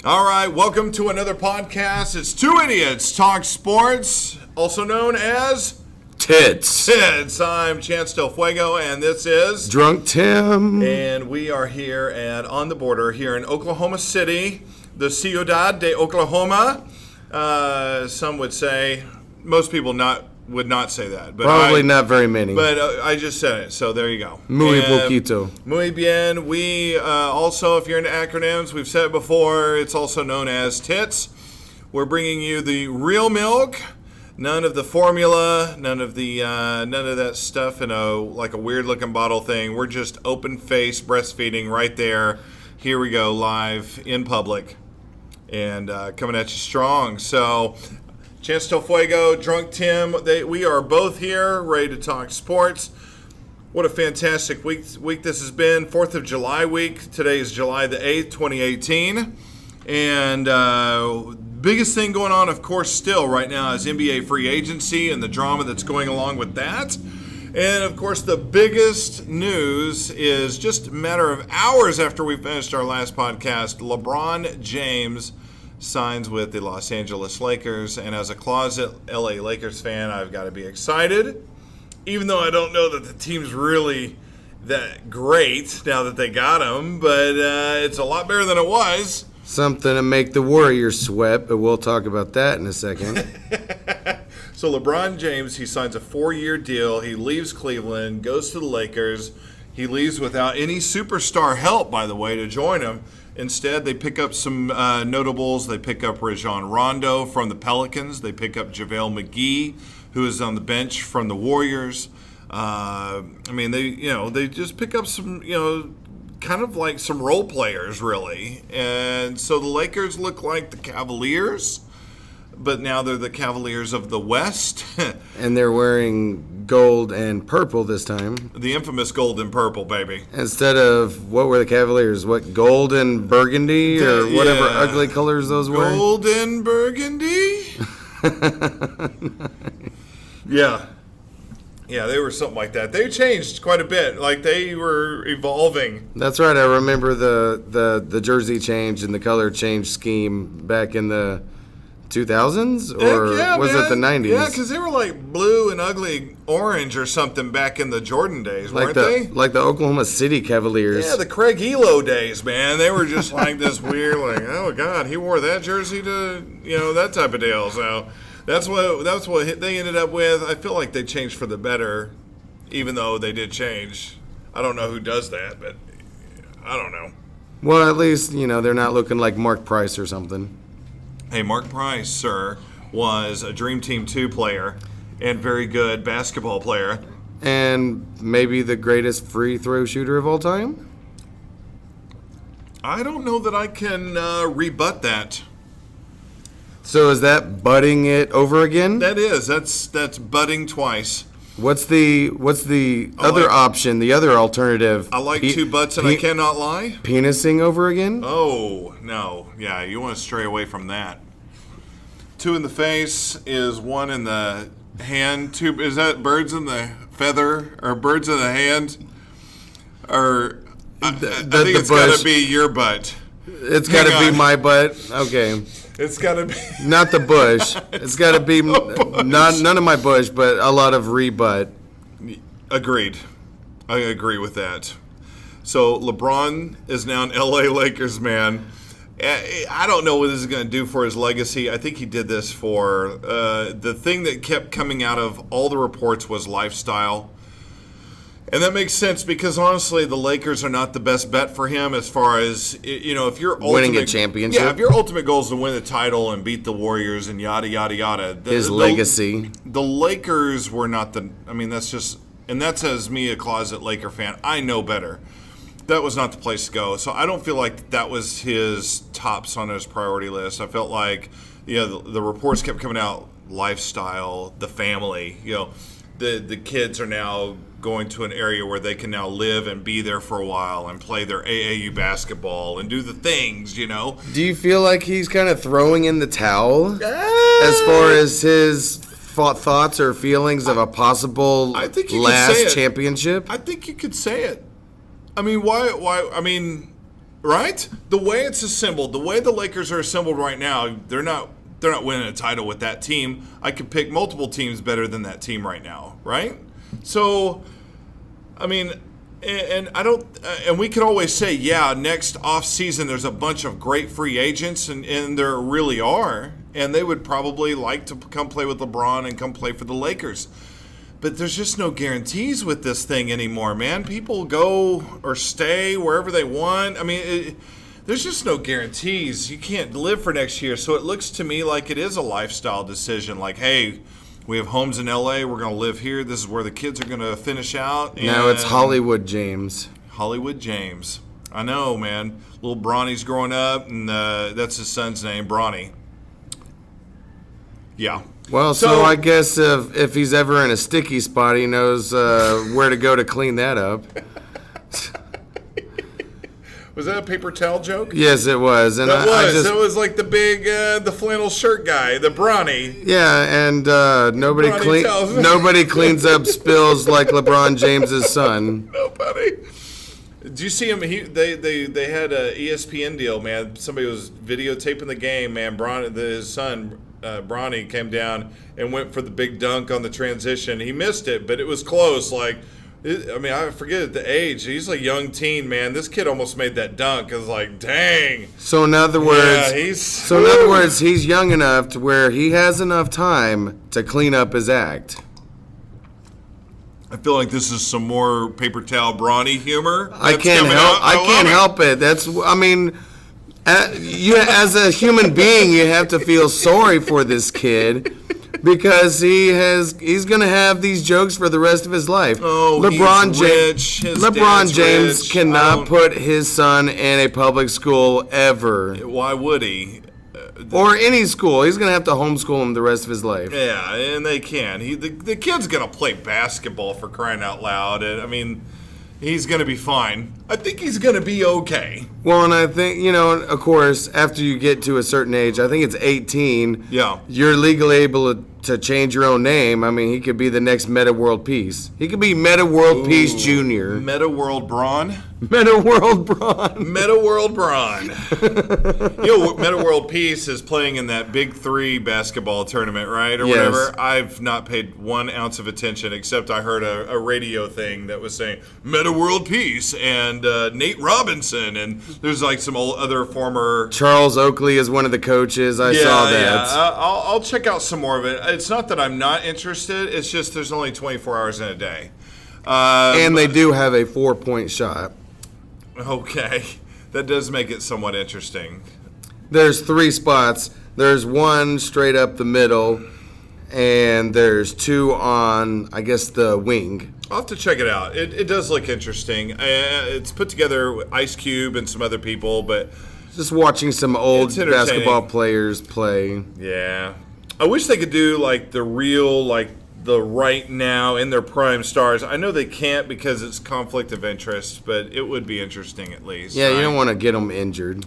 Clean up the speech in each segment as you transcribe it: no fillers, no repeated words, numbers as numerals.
All right, welcome to another podcast. It's Two Idiots Talk Sports, also known as Tits. I'm Chance Del Fuego, and this is Drunk Tim. And we are here at On the Border here in Oklahoma City, the Ciudad de Oklahoma. Some would say, most people would not say that. But Probably not very many. But I just said it, so there you go. Muy poquito. Muy bien. We also, if you're into acronyms, we've said it before, it's also known as TITS. We're bringing you the real milk, none of the formula, none of that stuff in a weird looking bottle thing. We're just open face breastfeeding right there. Here we go, live in public, and coming at you strong. So, Chance Del Fuego, Drunk Tim, we are both here, ready to talk sports. What a fantastic week this has been. 4th of July week. Today is July the 8th, 2018. And biggest thing going on, of course, still right now is NBA free agency and the drama that's going along with that. And, of course, the biggest news is just a matter of hours after we finished our last podcast, LeBron James signs with the Los Angeles Lakers, and as a closet LA Lakers fan, I've got to be excited, even though I don't know that the team's really that great now that they got him, but it's a lot better than it was. Something to make the Warriors sweat, but we'll talk about that in a second. So LeBron James, he signs a 4-year deal. He leaves Cleveland, goes to the Lakers. He leaves without any superstar help, by the way, to join him. Instead, they pick up some notables. They pick up Rajon Rondo from the Pelicans. They pick up JaVale McGee, who is on the bench from the Warriors. They just pick up some, kind of like some role players, really. And so the Lakers look like the Cavaliers, but now they're the Cavaliers of the West. And they're wearing gold and purple this time. The infamous gold and purple, baby. Instead of, what were the Cavaliers? What, gold and burgundy or whatever ugly colors those were? Gold and burgundy? Yeah. Yeah, they were something like that. They changed quite a bit. Like, they were evolving. That's right. I remember the jersey change and the color change scheme back in the 2000s, or was it the 90s? Yeah, because they were like blue and ugly orange or something back in the Jordan days, weren't they? Like the Oklahoma City Cavaliers. Yeah, the Craig Elo days, man. They were just like this weird, like, oh God, he wore that jersey to, that type of deal. So that's what they ended up with. I feel like they changed for the better, even though they did change. I don't know who does that, but I don't know. Well, at least they're not looking like Mark Price or something. Hey, Mark Price, sir, was a Dream Team 2 player and very good basketball player. And maybe the greatest free throw shooter of all time? I don't know that I can rebut that. So is that butting it over again? That is. That's butting twice. What's the other option, the other alternative? I like two butts and I cannot lie. Penising over again? Oh, no. Yeah, you want to stray away from that. 2 in the face is 1 in the hand. 2, is that birds in the feather or birds in the hand? Or I think it's got to be your butt. It's got to be my butt. Okay. It's got to be not the bush. It's got to be none of my bush, but a lot of rebut. Agreed. I agree with that. So LeBron is now an LA Lakers man. I don't know what this is going to do for his legacy. I think he did this for the thing that kept coming out of all the reports was lifestyle. And that makes sense because, honestly, the Lakers are not the best bet for him as far as, if you're winning a championship. Yeah, if your ultimate goal is to win the title and beat the Warriors and yada, yada, yada. His legacy. The Lakers were not that's just, and that's as me, a closet Laker fan, I know better. That was not the place to go. So I don't feel like that was his tops on his priority list. I felt like, the reports kept coming out, lifestyle, the family, the kids are now going to an area where they can now live and be there for a while and play their AAU basketball and do the things, Do you feel like he's kind of throwing in the towel as far as his thoughts or feelings of a possible last championship? I think you could say it. I mean, why? I mean, Right? The way it's assembled, the way the Lakers are assembled right now, they're not winning a title with that team. I could pick multiple teams better than that team right now, right? So, I mean, and I don't, and we could always say, yeah, next off season there's a bunch of great free agents, and there really are, and they would probably like to come play with LeBron and come play for the Lakers. But there's just no guarantees with this thing anymore, man. People go or stay wherever they want. I mean, there's just no guarantees. You can't live for next year. So it looks to me like it is a lifestyle decision. Like, hey, we have homes in L.A. We're going to live here. This is where the kids are going to finish out. Now it's Hollywood James. Hollywood James. I know, man. Lil Bronny's growing up, and that's his son's name, Bronny. Yeah. Well, so I guess if he's ever in a sticky spot, he knows where to go to clean that up. Was that a paper towel joke? Yes, it was. And it was like the big, the flannel shirt guy, the Bronny. Yeah, and nobody cleans up spills like LeBron James's son. Nobody. Did you see him? They had a ESPN deal, man. Somebody was videotaping the game, man. His son, Bronny, came down and went for the big dunk on the transition. He missed it, but it was close. Like, I mean, I forget the age. He's a young teen, man. This kid almost made that dunk. I was like, dang. So in other words, he's young enough to where he has enough time to clean up his act. I feel like this is some more paper towel Bronny humor. I can't help it. As a human being, you have to feel sorry for this kid because he's going to have these jokes for the rest of his life. Oh, LeBron James cannot put his son in a public school ever. Why would he? Or any school. He's going to have to homeschool him the rest of his life. Yeah, and they can. The kid's going to play basketball, for crying out loud. And, I mean, he's going to be fine. I think he's going to be okay. Well, and I think, of course, after you get to a certain age, I think it's 18, yeah, you're legally able to change your own name. I mean, he could be the next Meta World Peace. He could be Meta World Peace Jr. Meta World Braun? Meta World Braun. Meta World Braun. Meta World Peace is playing in that Big 3 basketball tournament, right? Or whatever. I've not paid 1 ounce of attention, except I heard a radio thing that was saying Meta World Peace and Nate Robinson, and there's like some other former... Charles Oakley is one of the coaches. I saw that. Yeah. I'll check out some more of it. It's not that I'm not interested. It's just there's only 24 hours in a day. And they do have a 4-point shot. Okay. That does make it somewhat interesting. There's 3 spots. There's 1 straight up the middle, and there's 2 on, I guess, the wing. I'll have to check it out. It does look interesting. It's put together with Ice Cube and some other people, but... Just watching some old basketball players play. Yeah. I wish they could do, like, the real, like, the right now in their prime stars. I know they can't because it's conflict of interest, but it would be interesting at least. Yeah, you don't want to get them injured.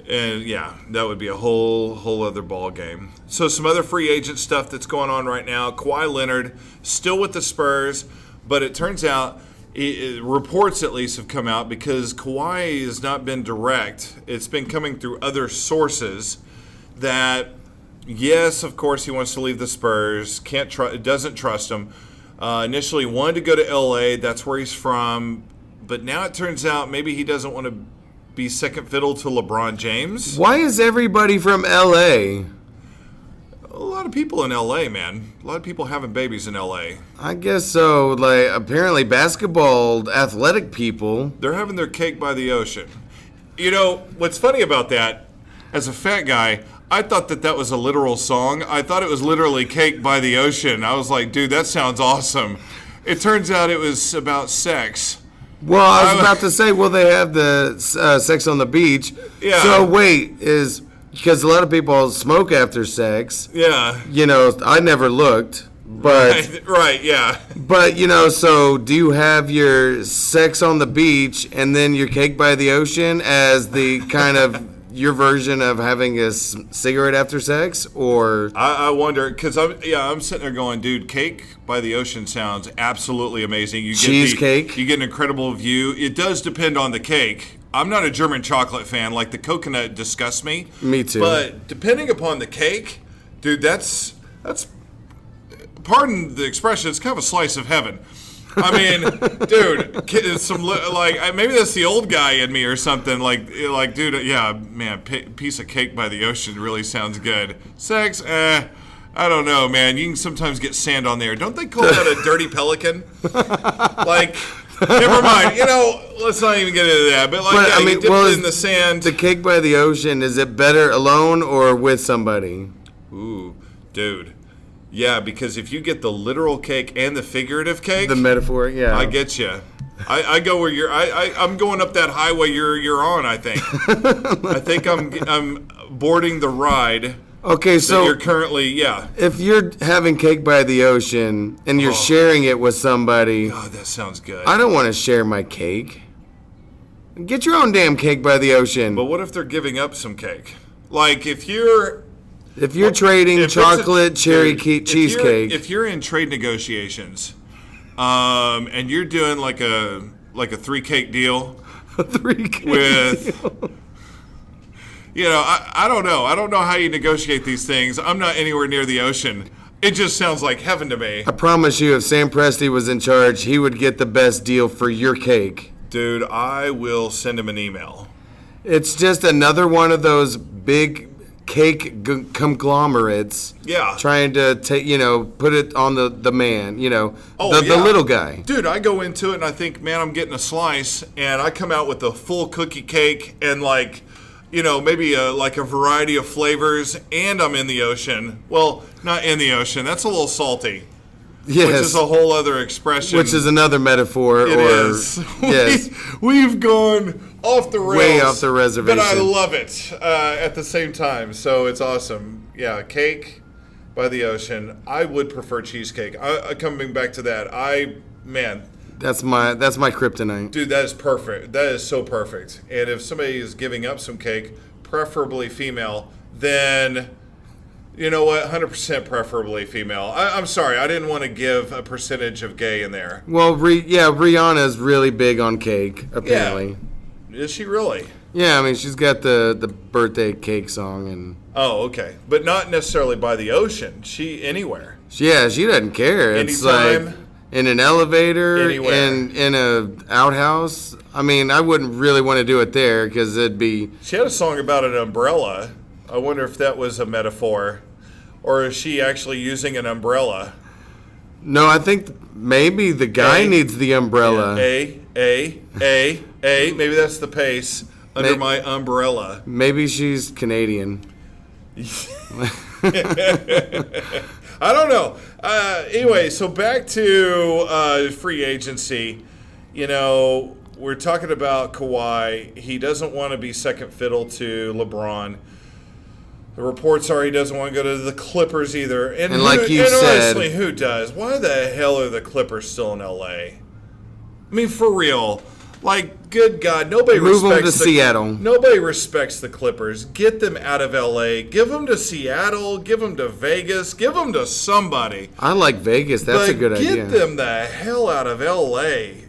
And yeah, that would be a whole other ball game. So some other free agent stuff that's going on right now. Kawhi Leonard still with the Spurs, but it turns out reports at least have come out because Kawhi has not been direct. It's been coming through other sources that, yes, of course he wants to leave the Spurs. Doesn't trust them. Initially wanted to go to L.A. That's where he's from. But now it turns out maybe he doesn't want to be second fiddle to LeBron James. Why is everybody from L.A.? A lot of people in L.A., man. A lot of people having babies in L.A. I guess so. Like, apparently basketball athletic people. They're having their cake by the ocean. You know, what's funny about that, as a fat guy, I thought that was a literal song. I thought it was literally Cake by the Ocean. I was like, dude, that sounds awesome. It turns out it was about sex. Well, I was about to say, they have the sex on the beach. Yeah. So wait, because a lot of people smoke after sex. Yeah. I never looked, but right, yeah. But so do you have your sex on the beach and then your cake by the ocean as the kind of your version of having a cigarette after sex, or? I wonder, because I'm sitting there going, dude, Cake by the Ocean sounds absolutely amazing. You get cheesecake. You get an incredible view. It does depend on the cake. I'm not a German chocolate fan. Like, the coconut disgusts me. Me too. But depending upon the cake, dude, that's pardon the expression, it's kind of a slice of heaven. I mean, dude, it's maybe that's the old guy in me or something. Like, dude, yeah, man, piece of cake by the ocean really sounds good. Sex, I don't know, man. You can sometimes get sand on there. Don't they call that a dirty pelican? Like, never mind. Let's not even get into that. But you dip it in the sand. The cake by the ocean, is it better alone or with somebody? Ooh, dude. Yeah, because if you get the literal cake and the figurative cake, the metaphor, yeah, I get you. I go where you're. I'm going up that highway you're on. I think. I think I'm boarding the ride. Okay, so you're currently, yeah. If you're having cake by the ocean and you're sharing it with somebody, God, that sounds good. I don't want to share my cake. Get your own damn cake by the ocean. But what if they're giving up some cake? Like if you're trading chocolate cherry cheesecake. If you're in trade negotiations, and you're doing like a 3-cake deal, with, I don't know. I don't know how you negotiate these things. I'm not anywhere near the ocean. It just sounds like heaven to me. I promise you, if Sam Presti was in charge, he would get the best deal for your cake. Dude, I will send him an email. It's just another one of those big cake conglomerates, trying to put it on the man, the little guy. Dude, I go into it and I think, man, I'm getting a slice, and I come out with a full cookie cake and maybe a variety of flavors, and I'm in the ocean. Well, not in the ocean. That's a little salty. Yes. Which is a whole other expression. Which is another metaphor. It is. Yes. We've gone off the rails. Way off the reservation. But I love it at the same time. So it's awesome. Yeah, cake by the ocean. I would prefer cheesecake. Coming back to that, That's my kryptonite. Dude, that is perfect. That is so perfect. And if somebody is giving up some cake, preferably female, then... You know what? 100% preferably female. I'm sorry. I didn't want to give a percentage of gay in there. Well, Rihanna's really big on cake, apparently. Yeah. Is she really? Yeah, I mean, she's got the birthday cake song. And oh, okay. But not necessarily by the ocean. Anywhere. Yeah, she doesn't care. It's anytime. Like in an elevator, anywhere. in a outhouse. I mean, I wouldn't really want to do it there because it'd be... She had a song about an umbrella. I wonder if that was a metaphor, or is she actually using an umbrella? No, I think maybe the guy needs the umbrella. Maybe that's the pace. Under my umbrella. Maybe she's Canadian. I don't know. Anyway, so back to free agency. We're talking about Kawhi. He doesn't want to be second fiddle to LeBron. The reports are he doesn't want to go to the Clippers either. And like you said, honestly, who does? Why the hell are the Clippers still in L.A.? I mean, for real. Like, good God, nobody respects them to Seattle. Nobody respects the Clippers. Get them out of L.A. Give them to Seattle. Give them to Vegas. Give them to somebody. I like Vegas. That's a good idea. Get them the hell out of L.A.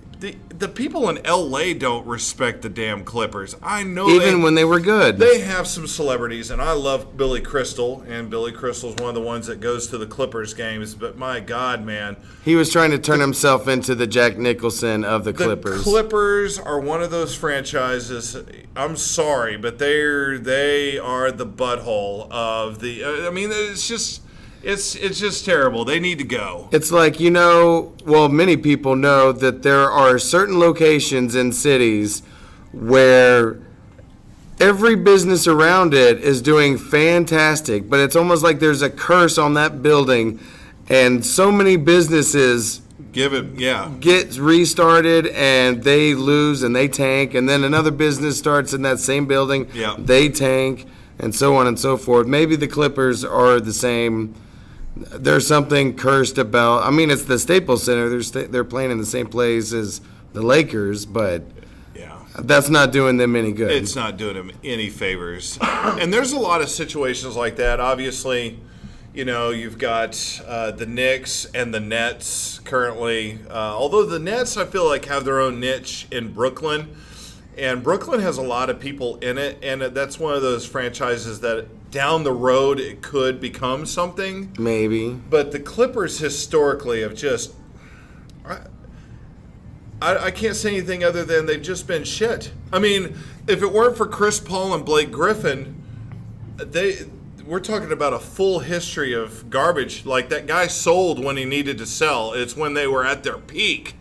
The people in L.A. don't respect the damn Clippers. I know. Even when they were good. They have some celebrities, and I love Billy Crystal, and Billy Crystal's one of the ones that goes to the Clippers games, but my God, man. He was trying to turn himself into the Jack Nicholson of the Clippers. The Clippers are one of those franchises, I'm sorry, but they are the butthole of the it's just... It's just terrible. They need to go. It's like, many people know that there are certain locations in cities where every business around it is doing fantastic, but it's almost like there's a curse on that building, and so many businesses get restarted and they lose and they tank, and then another business starts in that same building, they tank, and so on and so forth. Maybe the Clippers are the same. There's something cursed about. I mean, it's the Staples Center. They're playing in the same place as the Lakers, but that's not doing them any good. It's not doing them any favors. And there's a lot of situations like that. Obviously, you've got the Knicks and the Nets currently. Although the Nets, I feel like, have their own niche in Brooklyn. And Brooklyn has a lot of people in it, and that's one of those franchises that down the road it could become something. Maybe. But the Clippers historically have just... I can't say anything other than they've just been shit. I mean, if it weren't for Chris Paul and Blake Griffin, we're talking about a full history of garbage. Like, that guy sold when he needed to sell. It's when they were at their peak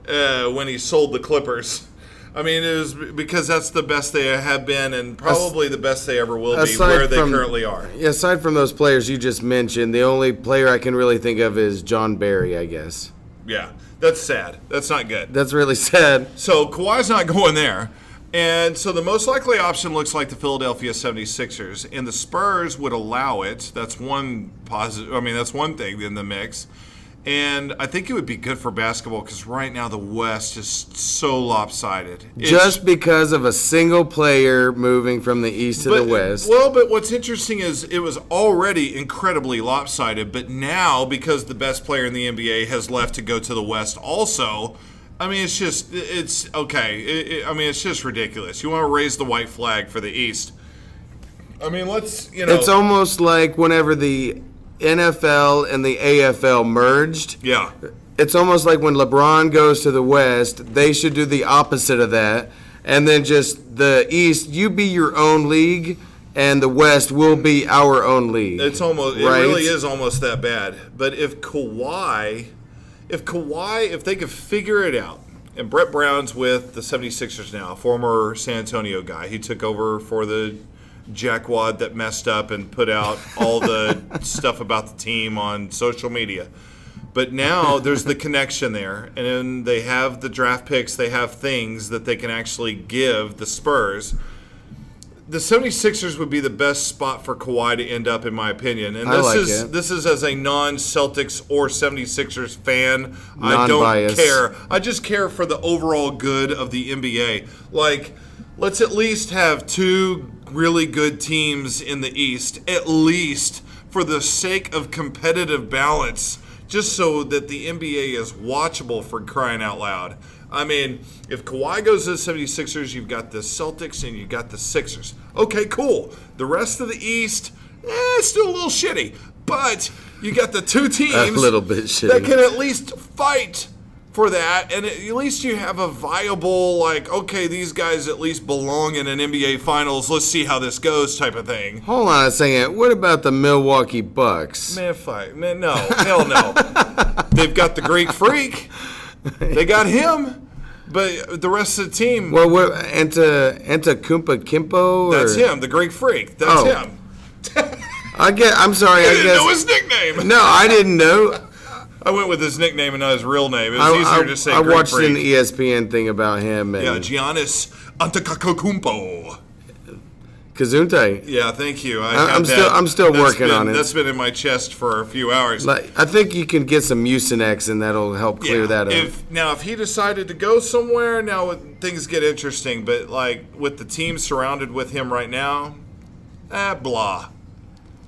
when he sold the Clippers. I mean, it was because that's the best they have been and probably the best they ever will be where they currently are. Aside from those players you just mentioned, the only player I can really think of is John Barry, I guess. Yeah, that's sad. That's not good. That's really sad. So Kawhi's not going there. And so the most likely option looks like the Philadelphia 76ers. And the Spurs would allow it. That's one positive. I mean, that's one thing in the mix. And I think it would be good for basketball because right now the West is so lopsided. Just because of a single player moving from the East to the West. Well, but what's interesting is it was already incredibly lopsided, but now because the best player in the NBA has left to go to the West also, I mean, it's okay. I mean, it's just ridiculous. You want to raise the white flag for the East. I mean, It's almost like whenever the NFL and the AFL merged. Yeah. It's almost like when LeBron goes to the West, they should do the opposite of that. And then just the East, you be your own league, and the West will be our own league. It really is almost that bad. But if they could figure it out, and Brett Brown's with the 76ers now, former San Antonio guy. He took over for the jackwad that messed up and put out all the stuff about the team on social media. But now there's the connection there, and then they have the draft picks, they have things that they can actually give the Spurs. The 76ers would be the best spot for Kawhi to end up, in my opinion. And this is as a non-Celtics or 76ers fan. I don't care. I just care for the overall good of the NBA. Like, let's at least have two really good teams in the East, at least for the sake of competitive balance, just so that the NBA is watchable, for crying out loud. I mean, if Kawhi goes to the 76ers, you've got the Celtics and you've got the Sixers. Okay, cool. The rest of the East, it's still a little shitty. But you got the two teams a little bit shitty that can at least fight for that, and at least you have a viable, like, okay, these guys at least belong in an NBA Finals. Let's see how this goes, type of thing. Hold on a second. What about the Milwaukee Bucks? Man, no, hell no. They've got the Greek Freak. They got him, but the rest of the team. Well, Antetokounmpo Kimpo? That's him, the Greek Freak. That's him. I'm sorry. I didn't know his nickname. No, I didn't know. I went with his nickname and not his real name. It was easier to say. I watched an ESPN thing about him. And Giannis Antetokounmpo. Kazunte. Yeah, thank you. I'm still working on it. That's been in my chest for a few hours. I think you can get some Mucinex, and that'll help clear that up. If he decided to go somewhere, now things get interesting. But like with the team surrounded with him right now, blah.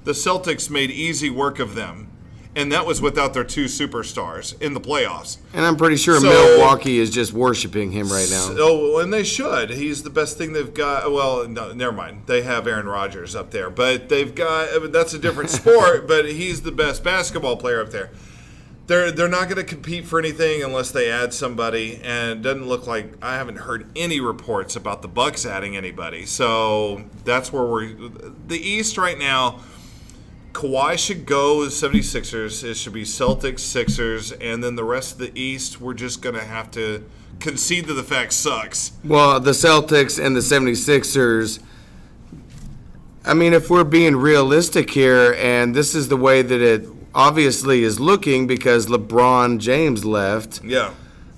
The Celtics made easy work of them. And that was without their two superstars in the playoffs. And I'm pretty sure Milwaukee is just worshiping him right now. Oh, and they should. He's the best thing they've got. Well, no, never mind. They have Aaron Rodgers up there. But that's a different sport, but he's the best basketball player up there. They're not going to compete for anything unless they add somebody. And it doesn't look like, I haven't heard any reports about the Bucks adding anybody. So that's where the East right now. Kawhi should go as 76ers. It should be Celtics, Sixers, and then the rest of the East, we're just going to have to concede to the fact sucks. Well, the Celtics and the 76ers, I mean, if we're being realistic here, and this is the way that it obviously is looking because LeBron James left. Yeah.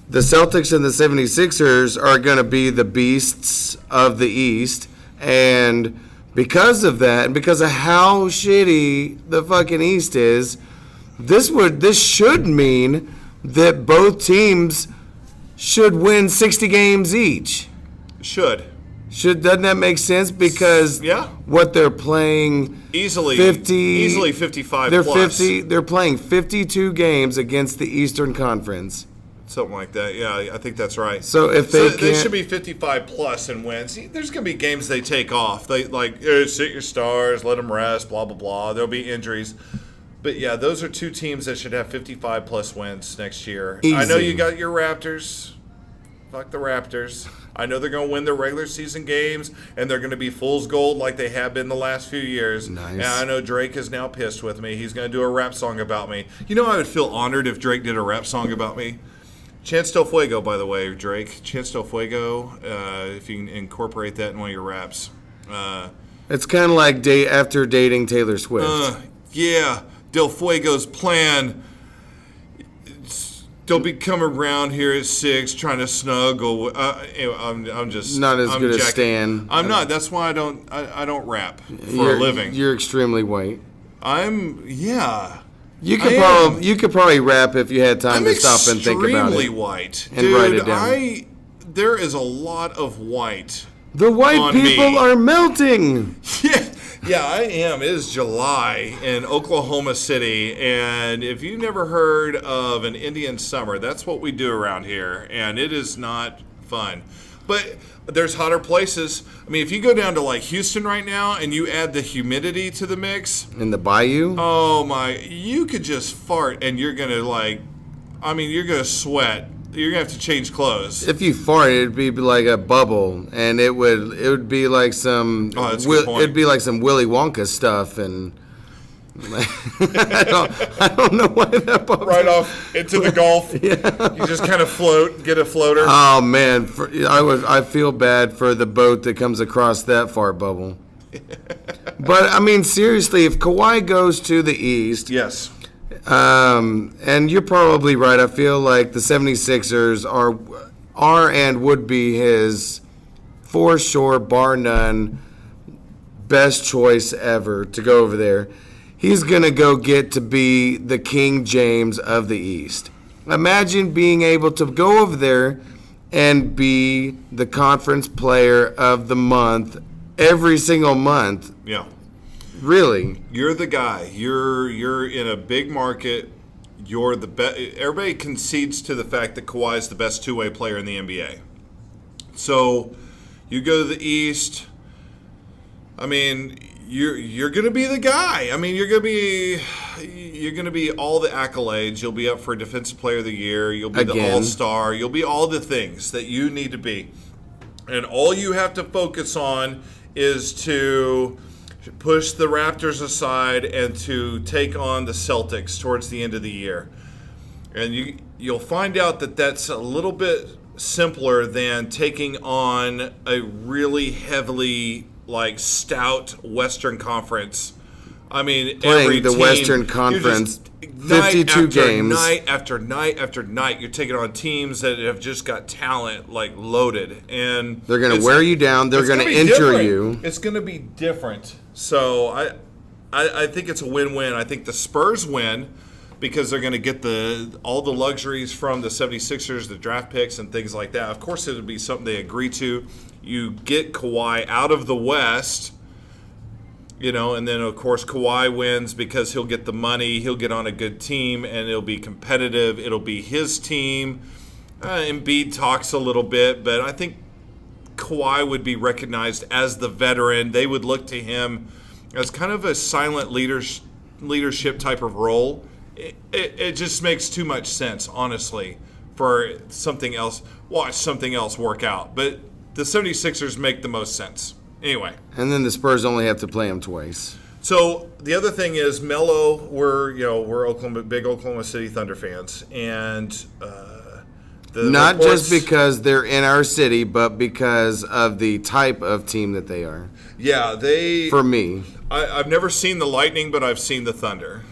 The Celtics and the 76ers are going to be the beasts of the East, and because of that, and because of how shitty the fucking East is, this should mean that both teams should win 60 games each. Doesn't that make sense? Because what they're playing easily 55 they're plus. They're playing 52 games against the Eastern Conference. Something like that. Yeah, I think that's right. So if they should be 55 plus in wins. There's going to be games they take off. They sit your stars, let them rest, blah blah blah. There'll be injuries. But yeah, those are two teams that should have 55 plus wins next year. Easy. I know you got your Raptors. Fuck the Raptors. I know they're going to win their regular season games, and they're going to be fool's gold like they have been the last few years. Nice. And I know Drake is now pissed with me. He's going to do a rap song about me. You know, I would feel honored if Drake did a rap song about me. Chance Del Fuego, by the way, Drake. Chance Del Fuego, if you can incorporate that in one of your raps. It's kind of like after dating Taylor Swift. Yeah, Del Fuego's plan. Don't be coming around here at 6 trying to snuggle. I'm just not as good as Stan. I'm not. That's why I don't rap for a living. You're extremely white. Yeah. You could probably rap if you had time to stop and think about it. I'm extremely white. And Dude, write it down. There is a lot of white. The white people me. are melting. Yeah, I am. It is July in Oklahoma City, and if you've never heard of an Indian summer, that's what we do around here, and it is not fun. But there's hotter places. I mean, if you go down to like Houston right now and you add the humidity to the mix. In the bayou? Oh my, you could just fart and you're going to you're going to sweat. You're going to have to change clothes. If you fart, it'd be like a bubble, and it would be like some it'd be like some Willy Wonka stuff, and I don't know why that popped right off into the Gulf. Yeah. You just kind of float, get a floater. Oh man, I feel bad for the boat that comes across that fart bubble. But I mean, seriously, if Kawhi goes to the East, yes. And you're probably right. I feel like the 76ers are and would be his, for sure, bar none, best choice ever to go over there. He's going to go get to be the King James of the East. Imagine being able to go over there and be the conference player of the month every single month. Yeah. Really? You're the guy. You're in a big market. You're the best. Everybody concedes to the fact that Kawhi is the best two-way player in the NBA. So you go to the East. I mean, you're going to be the guy. I mean, you're going to be all the accolades. You'll be up for Defensive Player of the Year. You'll be the All-Star. You'll be all the things that you need to be. And all you have to focus on is to push the Raptors aside and to take on the Celtics towards the end of the year. And you'll find out that that's a little bit simpler than taking on a really heavily stout Western Conference. I mean, playing every the team, Western Conference, 52 games. Night after night after night, you're taking on teams that have just got talent loaded, and they're going to wear you down. They're going to injure you. It's going to be different. So I think it's a win-win. I think the Spurs win because they're going to get all the luxuries from the 76ers, the draft picks and things like that. Of course, it would be something they agree to. You get Kawhi out of the West. And then, of course, Kawhi wins because he'll get the money, he'll get on a good team, and it'll be competitive. It'll be his team. Embiid talks a little bit, but I think Kawhi would be recognized as the veteran. They would look to him as kind of a silent leadership type of role. It just makes too much sense, honestly, for something else. Watch something else work out. But the 76ers make the most sense. Anyway. And then the Spurs only have to play him twice. So the other thing is Melo. We're big Oklahoma City Thunder fans, and not just because they're in our city, but because of the type of team that they are. Yeah, For me, I've never seen the Lightning, but I've seen the Thunder.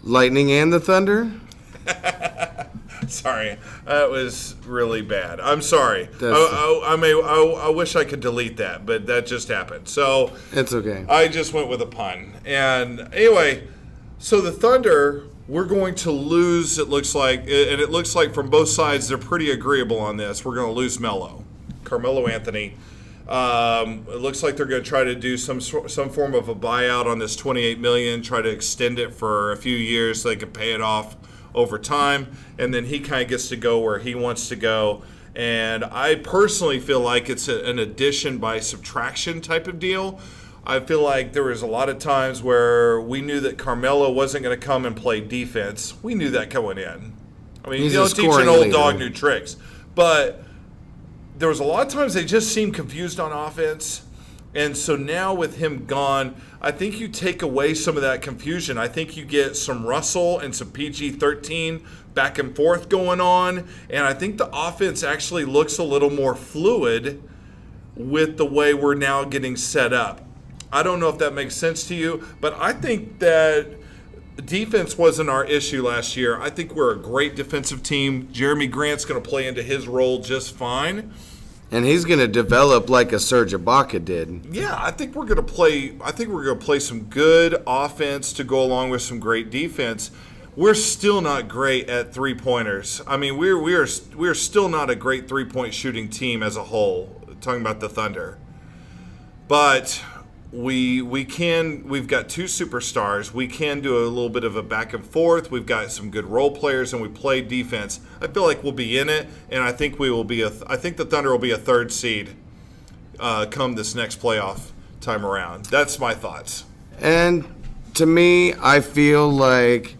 Lightning and the Thunder. Sorry, that was really bad. I'm sorry. I wish I could delete that, but that just happened. So it's okay. I just went with a pun. And anyway, so the Thunder, we're going to lose. It looks like, and it looks like from both sides they're pretty agreeable on this. We're going to lose Carmelo Anthony. It looks like they're going to try to do some form of a buyout on this $28 million. Try to extend it for a few years so they can pay it off over time, and then he kind of gets to go where he wants to go. And I personally feel like it's an addition by subtraction type of deal. I feel like there was a lot of times where we knew that Carmelo wasn't going to come and play defense. We knew that going in. I mean, He's you a don't teach an scoring old leader. dog new tricks. But there was a lot of times they just seemed confused on offense. And so now with him gone, I think you take away some of that confusion. I think you get some Russell and some PG-13 back and forth going on. And I think the offense actually looks a little more fluid with the way we're now getting set up. I don't know if that makes sense to you, but I think that defense wasn't our issue last year. I think we're a great defensive team. Jeremy Grant's going to play into his role just fine. And he's going to develop like a Serge Ibaka did. Yeah, I think we're going to play. I think we're going to play some good offense to go along with some great defense. We're still not great at 3-pointers. I mean, we are still not a great 3-point shooting team as a whole. Talking about the Thunder, but we've got 2 superstars. We can do a little bit of a back and forth. We've got some good role players, and we play defense. I feel like we'll be in it, and I think we will be. I think the Thunder will be a 3rd seed come this next playoff time around. That's my thoughts. And to me, I feel like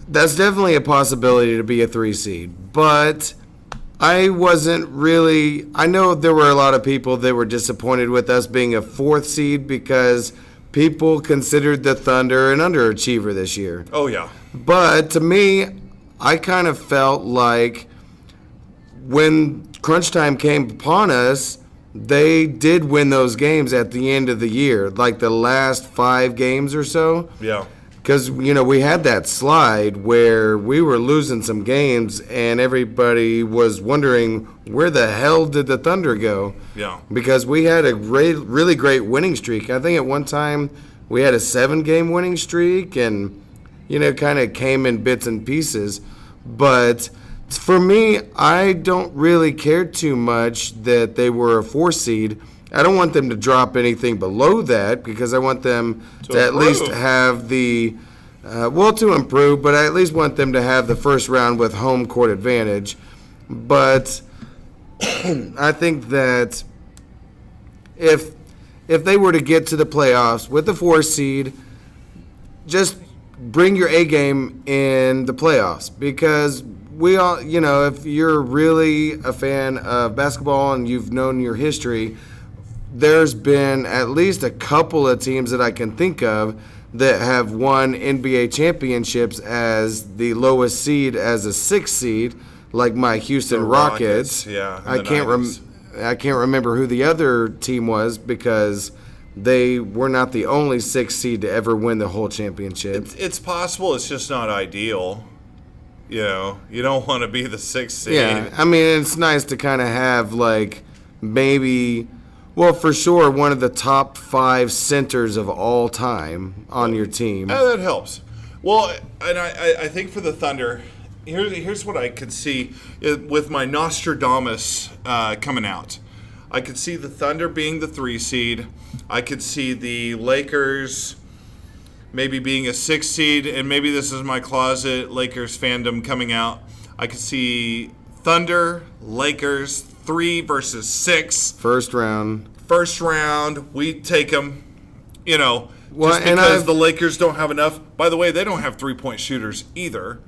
that's definitely a possibility to be a 3 seed, but I wasn't really. I know there were a lot of people that were disappointed with us being a 4th seed because people considered the Thunder an underachiever this year. Oh, yeah. But to me, I kind of felt like when crunch time came upon us, they did win those games at the end of the year, like the last 5 games or so. Yeah. Because, we had that slide where we were losing some games and everybody was wondering, where the hell did the Thunder go? Yeah. Because we had a really great winning streak. I think at one time we had a 7-game winning streak and, kind of came in bits and pieces. But for me, I don't really care too much that they were a 4 seed. I don't want them to drop anything below that because I want them to at least have the, to improve, but I at least want them to have the first round with home court advantage. But I think that if they were to get to the playoffs with the 4 seed, just bring your A game in the playoffs because we all, if you're really a fan of basketball and you've known your history, there's been at least a couple of teams that I can think of that have won NBA championships as the lowest seed as a 6th seed, like my Houston Rockets. Yeah, I can't remember who the other team was because they were not the only 6th seed to ever win the whole championship. It's possible. It's just not ideal. You don't want to be the 6th seed. Yeah, I mean, it's nice to kind of have like maybe. Well, for sure, one of the top 5 centers of all time on your team. That helps. Well, and I think for the Thunder, here's what I could see with my Nostradamus coming out. I could see the Thunder being the 3 seed. I could see the Lakers maybe being a 6 seed, and maybe this is my closet Lakers fandom coming out. I could see Thunder, Lakers, 3 versus 6. First round, we take them, Well, just because the Lakers don't have enough. By the way, they don't have 3-point shooters either.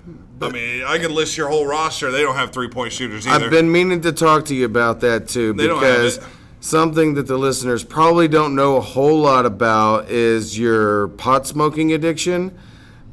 I mean, I could list your whole roster. They don't have 3-point shooters either. I've been meaning to talk to you about that too, They don't have because it. something that the listeners probably don't know a whole lot about is your pot smoking addiction.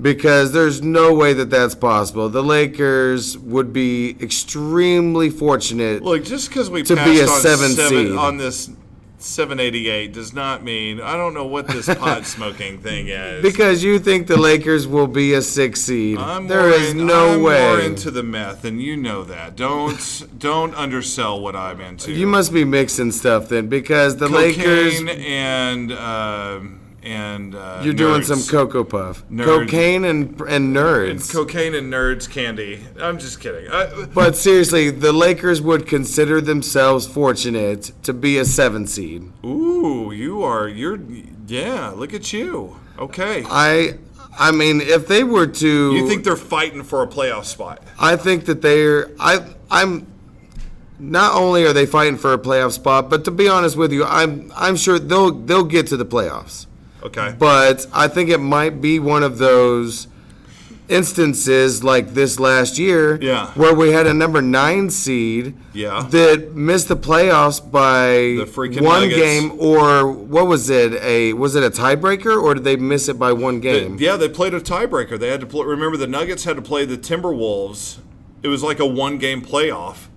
Because there's no way that that's possible. The Lakers would be extremely fortunate. Look, just because we to passed be a on 7 seed. on this 788 does not mean I don't know what this pot smoking thing is. Because you think the Lakers will be a 6 seed. There is I'm no way. more into the meth, and you know that. Don't undersell what I'm into. You must be mixing stuff then, because the Cocaine Lakers. and You're doing nerds. some Cocoa Puff. Nerds. Cocaine and nerds. Cocaine and nerds candy. I'm just kidding. But seriously, the Lakers would consider themselves fortunate to be a 7 seed. Ooh, you're look at you. Okay. I mean, if they were to, You think they're fighting for a playoff spot? I think that I'm. Not only are they fighting for a playoff spot, but to be honest with you, I'm sure they'll get to the playoffs. Okay. But I think it might be one of those instances like this last year, where we had a number 9 seed, that missed the playoffs by the freaking one Nuggets. game, or what was it? Was it a tiebreaker, or did they miss it by one game? They played a tiebreaker. They had to remember the Nuggets had to play the Timberwolves. It was like a 1-game playoff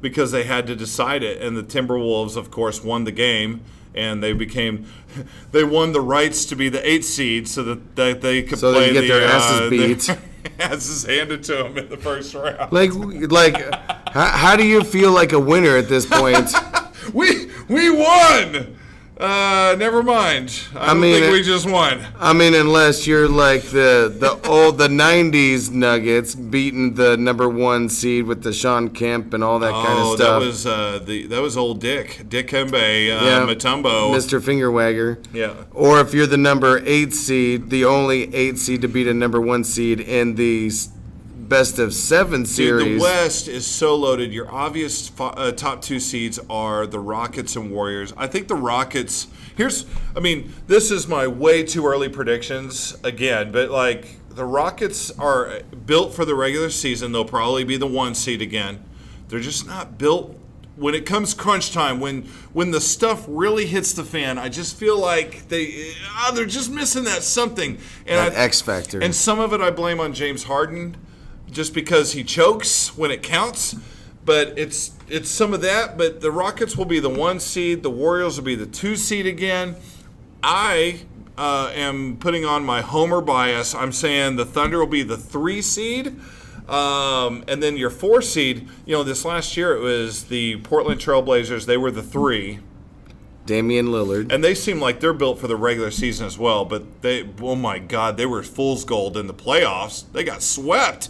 because they had to decide it, and the Timberwolves, of course, won the game. And they won the rights to be the 8th seed so that they could play they get their asses beat. Their asses handed to them in the first round. How do you feel like a winner at this point? We won. Never mind. I don't think we just won. I mean, unless you're like the 90s Nuggets beating the number 1 seed with the Sean Kemp and all that kind of stuff. That was old Dick Kembe, Mutombo, Mr. Fingerwagger. Yeah. Or if you're the number 8 seed, the only 8 seed to beat a number 1 seed in the best of 7 series. Dude, the West is so loaded. Your obvious top 2 seeds are the Rockets and Warriors. I think the Rockets. This is my way too early predictions again, but like the Rockets are built for the regular season. They'll probably be the 1 seed again. They're just not built when it comes crunch time. When the stuff really hits the fan, I just feel like they're just missing that something. And that X factor. And some of it I blame on James Harden, just because he chokes when it counts. But it's some of that. But the Rockets will be the 1 seed. The Warriors will be the 2 seed again. I am putting on my homer bias. I'm saying the Thunder will be the 3 seed. And then your 4 seed, this last year it was the Portland Trailblazers. They were the 3. Damian Lillard. And they seem like they're built for the regular season as well. But oh my God, they were fool's gold in the playoffs. They got swept.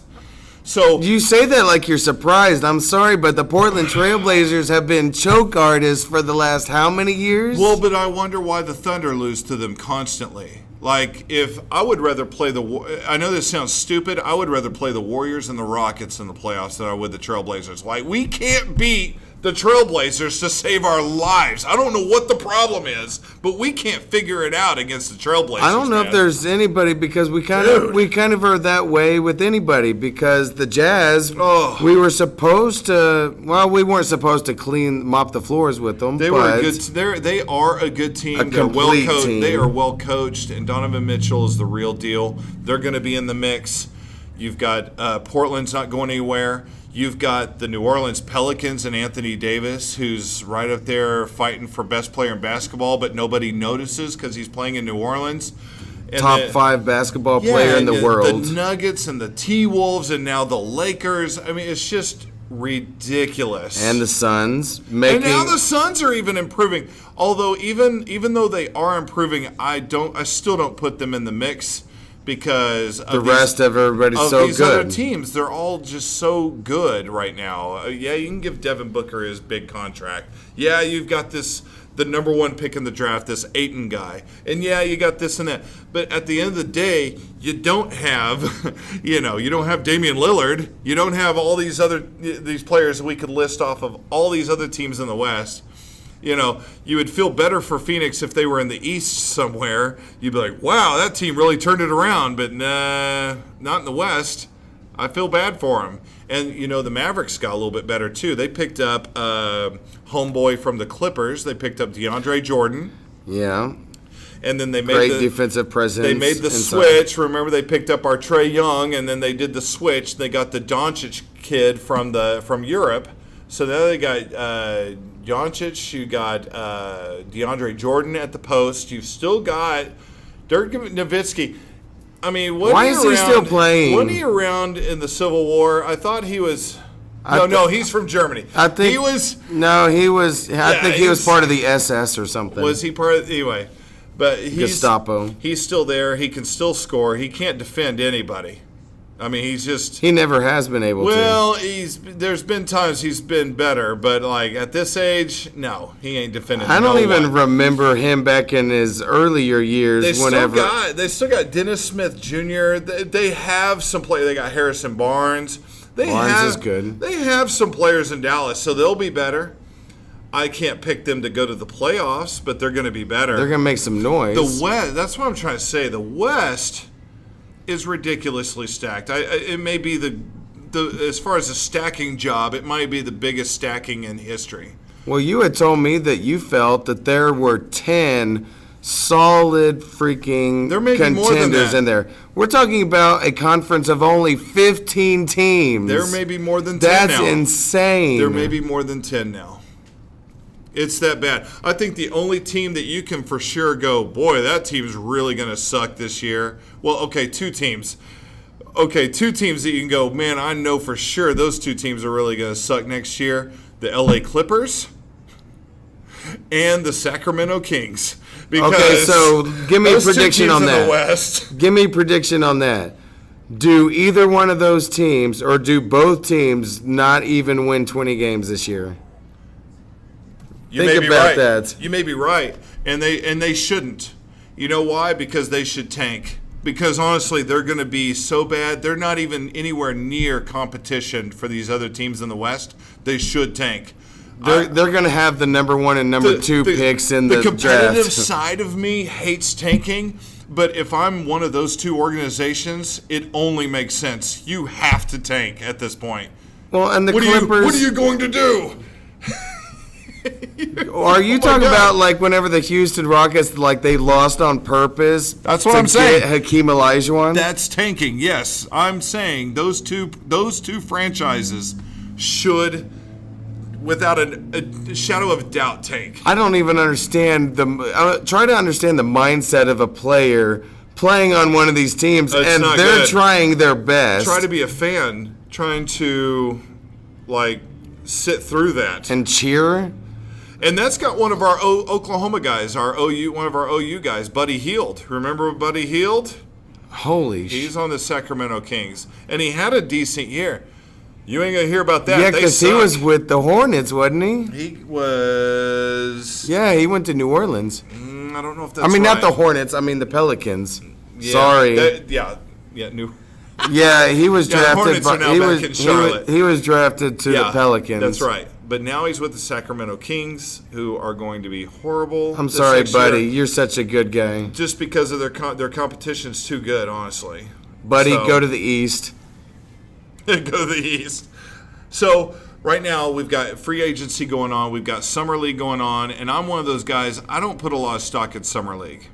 So you say that like you're surprised. I'm sorry, but the Portland Trailblazers have been choke artists for the last how many years? Well, but I wonder why the Thunder lose to them constantly. Like, if I would rather play I know this sounds stupid, I would rather play the Warriors and the Rockets in the playoffs than I would the Trailblazers. Like, we can't beat the Trailblazers to save our lives. I don't know what the problem is, but we can't figure it out against the Trailblazers. I don't know if there's anybody, because we kind of are that way with anybody, because the Jazz, we were supposed to, we weren't supposed to mop the floors with them. They are a good team. They're well coached. They are well coached, and Donovan Mitchell is the real deal. They're going to be in the mix. You've got Portland's not going anywhere. You've got the New Orleans Pelicans and Anthony Davis, who's right up there fighting for best player in basketball, but nobody notices because he's playing in New Orleans. And Top 5 basketball player in the world. The Nuggets and the T-Wolves and now the Lakers. I mean, it's just ridiculous. And the Suns. And now the Suns are even improving. Although even though they are improving, I still don't put them in the mix. Because the rest of everybody's so good. These other teams, they're all just so good right now. You can give Devin Booker his big contract. Yeah, you've got the number 1 pick in the draft, this Ayton guy. And yeah, you got this and that. But at the end of the day, you don't have, you don't have Damian Lillard. You don't have all these players we could list off of all these other teams in the West. You would feel better for Phoenix if they were in the East somewhere. You'd be like, wow, that team really turned it around. But nah, not in the West. I feel bad for them. And, the Mavericks got a little bit better, too. They picked up homeboy from the Clippers. They picked up DeAndre Jordan. Yeah. And then they made great defensive presence. They made the switch. Remember, they picked up our Trae Young, and then they did the switch. They got the Doncic kid from Europe. So now they got Doncic, you got DeAndre Jordan at the post. You've still got Dirk Nowitzki. I mean, why is he still playing? Wasn't he around in the Civil War? I thought he was. He's from Germany. I think he was. No, he was. I think he was part of the SS or something. Was he part of anyway? But Gestapo. He's still there. He can still score. He can't defend anybody. I mean, he's just. He never has been able to. Well, there's been times he's been better, but like at this age, no, he ain't defending. I don't even remember him back in his earlier years. They still got Dennis Smith Jr. They have some play. They got Harrison Barnes. Barnes is good. They have some players in Dallas, so they'll be better. I can't pick them to go to the playoffs, but they're going to be better. They're going to make some noise. The West. That's what I'm trying to say. The West is ridiculously stacked. It may be the as far as a stacking job, it might be the biggest stacking in history. Well, you had told me that you felt that there were 10 solid freaking contenders in there. We're talking about a conference of only 15 teams. There may be more than 10 now. That's insane. There may be more than 10 now. It's that bad. I think the only team that you can for sure go, boy, that team's really going to suck this year. Well, okay, 2 teams. Okay, 2 teams that you can go, man, I know for sure those 2 teams are really going to suck next year. The LA Clippers and the Sacramento Kings. Okay, so give me a prediction on that. The West. Give me a prediction on that. Do either one of those teams or do both teams not even win 20 games this year? Think about that. You may be right, and they shouldn't. You know why? Because they should tank. Because honestly, they're going to be so bad. They're not even anywhere near competition for these other teams in the West. They should tank. They're going to have the number 1 and number 2 picks in the draft. The competitive side of me hates tanking, but if I'm one of those 2 organizations, it only makes sense. You have to tank at this point. Well, and the Clippers. What are you going to do? Are you talking about like whenever the Houston Rockets they lost on purpose? That's what I'm saying. Hakeem Olajuwon. That's tanking. Yes, I'm saying those two franchises should, without a shadow of doubt, tank. I don't even understand try to understand the mindset of a player playing on one of these teams, and they're trying their best. Try to be a fan, trying to sit through that and cheer. And that's got one of our Oklahoma guys, one of our OU guys, Buddy Hield. Remember Buddy Hield? Holy shit. He's on the Sacramento Kings. And he had a decent year. You ain't going to hear about that. Yeah, because he was with the Hornets, wasn't he? He was... Yeah, he went to New Orleans. I don't know if that's not the Hornets. I mean the Pelicans. Yeah, Sorry. New... Yeah, he was drafted. The Hornets are now back in Charlotte. He was drafted to the Pelicans. That's right. But now he's with the Sacramento Kings, who are going to be horrible. I'm sorry, buddy. You're such a good guy. Just because of their competition's too good, honestly. Buddy, go to the East. Go to the East. So right now we've got free agency going on. We've got Summer League going on. And I'm one of those guys, I don't put a lot of stock in Summer League.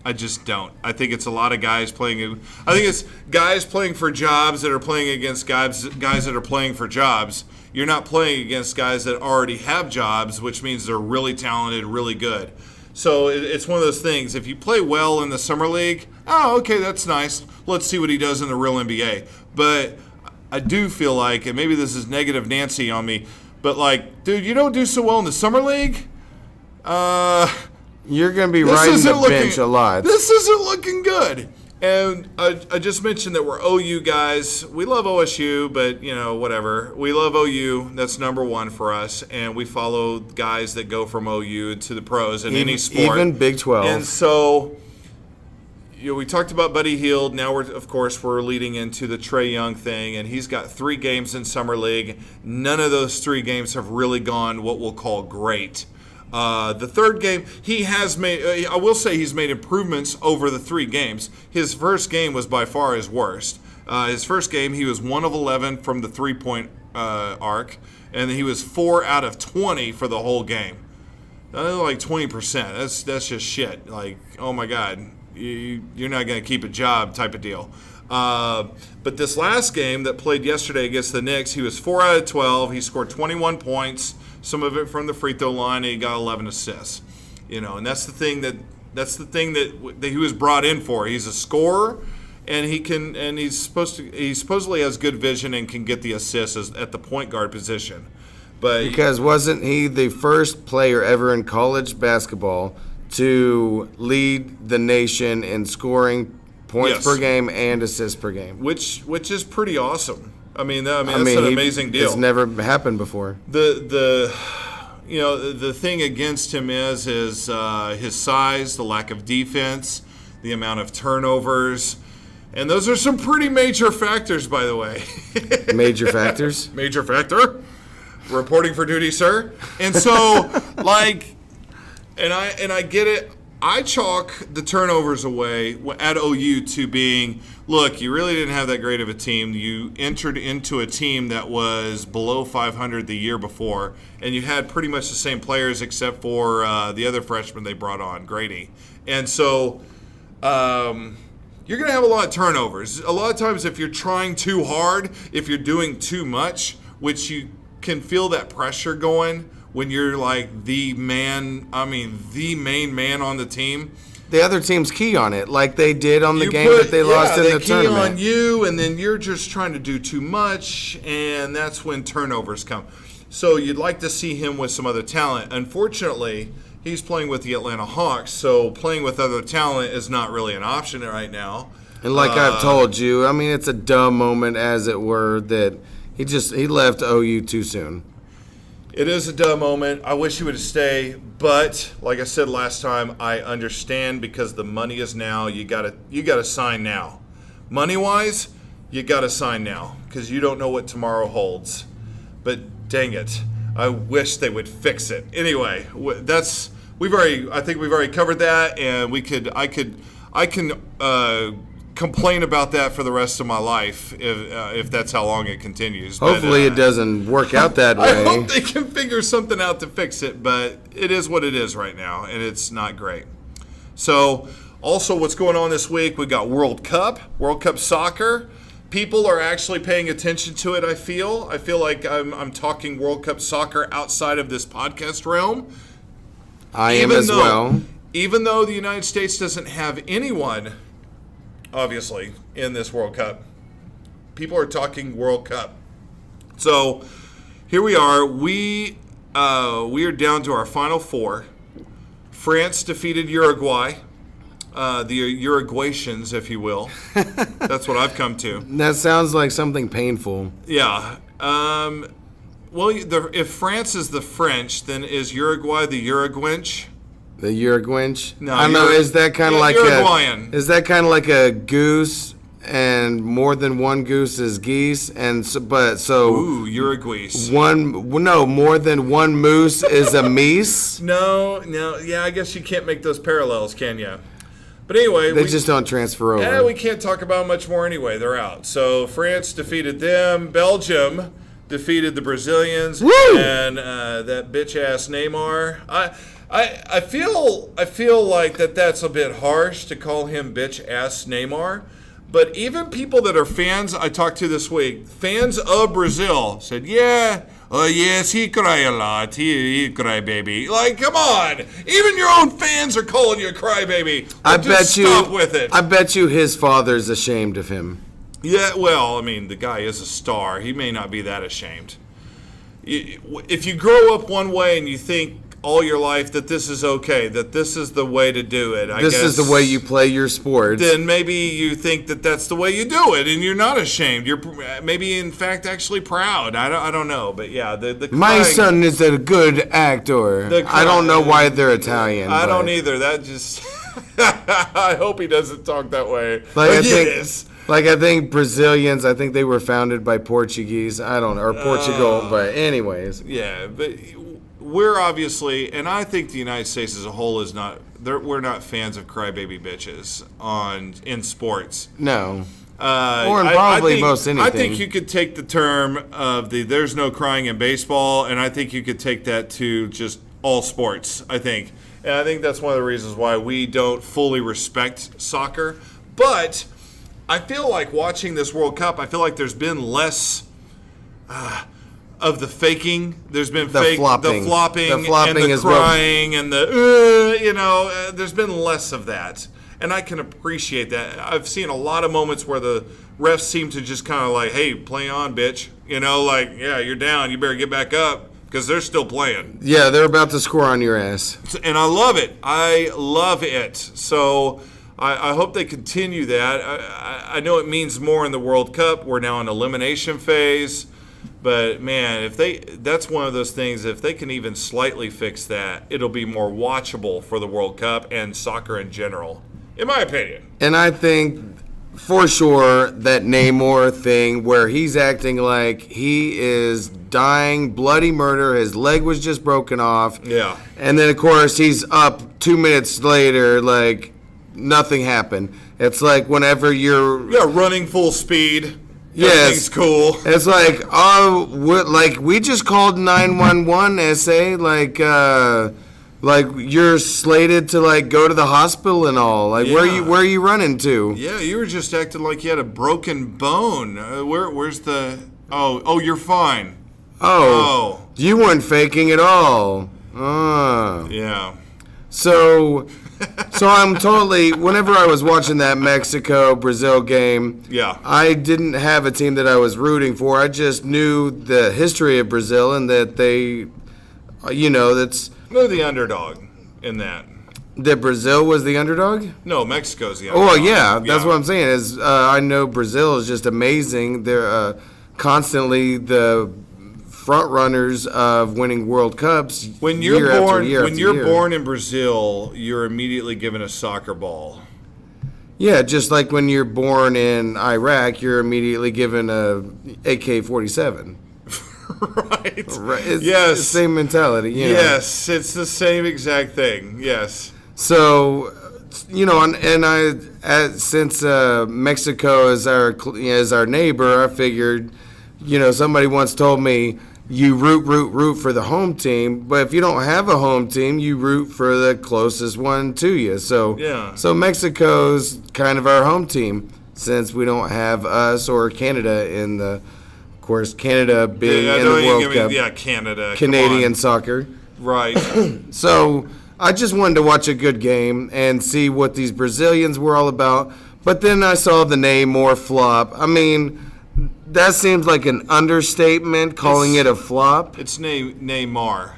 I just don't. I think it's a lot of guys playing. I think it's guys playing for jobs that are playing against guys that are playing for jobs. You're not playing against guys that already have jobs, which means they're really talented, really good. So it's one of those things. If you play well in the Summer League, okay, that's nice. Let's see what he does in the real NBA. But I do feel like, and maybe this is negative Nancy on me, but dude, you don't do so well in the Summer League? You're going to be riding the bench a lot. This isn't looking good. And I just mentioned that we're OU guys. We love OSU, but, whatever. We love OU. That's number 1 for us. And we follow guys that go from OU to the pros in any sport. Even Big 12. And so, we talked about Buddy Hield. Now, we're leading into the Trae Young thing. And he's got 3 games in Summer League. None of those 3 games have really gone what we'll call great. The third game, he has made, I will say he's made improvements over the 3 games. His first game was by far his worst. His first game, he was 1 of 11 from the 3-point arc, and he was 4 out of 20 for the whole game. Like 20%. That's just shit. Oh my God, you're not going to keep a job type of deal. But this last game that played yesterday against the Knicks, he was 4 out of 12. He scored 21 points. Some of it from the free throw line, and he got 11 assists. And that's the thing that he was brought in for. He's a scorer, and he supposedly has good vision and can get the assists at the point guard position. But because wasn't he the first player ever in college basketball to lead the nation in scoring points Yes. per game and assists per game. which is pretty awesome. I mean, that's an amazing deal. It's never happened before. The the thing against him is his size, the lack of defense, the amount of turnovers, and those are some pretty major factors, by the way. Major factors? Major factor. Reporting for duty, sir. And so, and I get it. I chalk the turnovers away at OU to being, look, you really didn't have that great of a team. You entered into a team that was below 500 the year before, and you had pretty much the same players except for the other freshman they brought on, Grady. And so you're going to have a lot of turnovers. A lot of times if you're trying too hard, if you're doing too much, which you can feel that pressure going when you're like the main man on the team. The other team's key on it, like they did on the game that they lost in the key tournament. on you, and then you're just trying to do too much, and that's when turnovers come. So you'd like to see him with some other talent. Unfortunately, he's playing with the Atlanta Hawks, so playing with other talent is not really an option right now. And like I've told you, I mean, it's a dumb moment, as it were, that he left OU too soon. It is a dumb moment. I wish he would stay, but like I said last time, I understand because the money is now. You gotta sign now. Money-wise, you gotta sign now because you don't know what tomorrow holds. But dang it, I wish they would fix it. Anyway, I think we've already covered that, and I can complain about that for the rest of my life if that's how long it continues. Hopefully it doesn't work out that way. I hope they can figure something out to fix it, but it is what it is right now, and it's not great. So also what's going on this week, we got World Cup soccer. People are actually paying attention to it, I feel. I feel like I'm talking World Cup soccer outside of this podcast realm. I am as well. Even though the United States doesn't have anyone obviously, in this World Cup. People are talking World Cup. So here we are. We are down to our final four. France defeated Uruguay. The Uruguayans, if you will. That's what I've come to. That sounds like something painful. Yeah. Well, if France is the French, then is Uruguay the Uruguayans? The Uruguayans? No, I know. Is that kind of like Uruguayan. Is that kind of like a goose, and more than one goose is geese, and so, Ooh, Uruguays. More than one moose is a meese. No, yeah, I guess you can't make those parallels, can you? But anyway, they just don't transfer over. Yeah, we can't talk about much more anyway. They're out. So France defeated them. Belgium defeated the Brazilians. Woo! And that bitch ass Neymar. I feel like that's a bit harsh to call him bitch ass Neymar. But even people that are fans I talked to this week, fans of Brazil, said, yes, he cry a lot. He cry baby. Like, come on. Even your own fans are calling you a crybaby. Stop with it. I bet you his father's ashamed of him. Yeah, well, I mean, the guy is a star. He may not be that ashamed. If you grow up one way and you think all your life that this is okay, that this is the way to do it, this is the way you play your sport, then maybe you think that that's the way you do it, and you're not ashamed. You're maybe, in fact, actually proud. I don't know, but yeah, the crying, my son is a good actor. I don't know why they're Italian. I don't either. That just I hope he doesn't talk that way. I think Brazilians, I think they were founded by Portuguese. I don't know, or Portugal, but anyways. Yeah, but we're obviously, and I think the United States as a whole is not. We're not fans of crybaby bitches in sports. No. Or in probably most anything. I think you could take the term of there's no crying in baseball, and I think you could take that to just all sports, I think. And I think that's one of the reasons why we don't fully respect soccer. But I feel like watching this World Cup, I feel like there's been less of the faking. There's been the flopping, and the crying, and there's been less of that. And I can appreciate that. I've seen a lot of moments where the refs seem to just kind of like, hey, play on, bitch. Yeah, you're down. You better get back up because they're still playing. Yeah, they're about to score on your ass. And I love it. So I hope they continue that. I know it means more in the World Cup. We're now in elimination phase. But, man, that's one of those things, if they can even slightly fix that, it'll be more watchable for the World Cup and soccer in general, in my opinion. And I think for sure that Namor thing where he's acting like he is dying, bloody murder, his leg was just broken off. Yeah. And then, of course, he's up 2 minutes later like nothing happened. It's like whenever you're running full speed. Yes. Everything's cool. It's like, we just called 911, SA, like you're slated to like go to the hospital and all. Like, Yeah. where are you running to? Yeah, you were just acting like you had a broken bone. Where's the? Oh, you're fine. Oh, you weren't faking at all. Yeah. So I'm totally. Whenever I was watching that Mexico-Brazil game, Yeah. I didn't have a team that I was rooting for. I just knew the history of Brazil and that they, They're the underdog in that. that Brazil was the underdog. No, Mexico's the Oh, underdog. well, yeah, that's what I'm saying. Is I know Brazil is just amazing. They're constantly the front runners of winning World Cups. When you're year after born, year when after you're year. born in Brazil, you're immediately given a soccer ball. Yeah, just like when you're born in Iraq, you're immediately given a AK-47. Right. It's Yes. the same mentality. You know? Yes, it's the same exact thing. Yes. So, since Mexico is our neighbor, I figured, somebody once told me you root for the home team, but if you don't have a home team, you root for the closest one to you. So, Yeah. So Mexico's kind of our home team since we don't have us or Canada in the, of course, Canada being in the World Cup. Yeah, Canada. Canadian soccer. Right. So I just wanted to watch a good game and see what these Brazilians were all about. But then I saw the Namor flop. I mean, that seems like an understatement, calling it a flop. It's Neymar.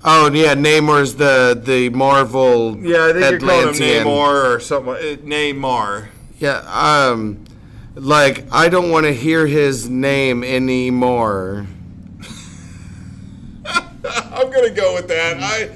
Oh, yeah, Namor's the Marvel Yeah, I think you're calling him Atlantean. Neymar or something. Neymar. Yeah, I don't want to hear his name anymore. I'm gonna go with that.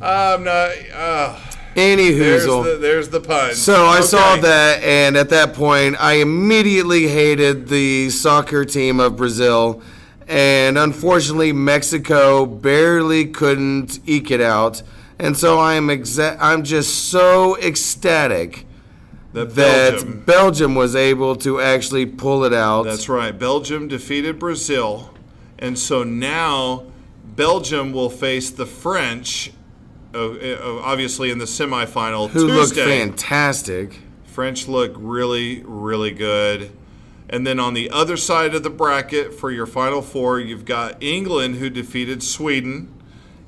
I'm not. Any hoozle. There's the pun. So I saw Okay. that, and at that point, I immediately hated the soccer team of Brazil. And unfortunately, Mexico barely couldn't eke it out. And so I'm just so ecstatic that Belgium was able to actually pull it out. That's right. Belgium defeated Brazil, and so now Belgium will face the French, obviously in the semifinal. Who looked Tuesday. fantastic. French look really, really good. And then on the other side of the bracket for your Final Four, you've got England, who defeated Sweden.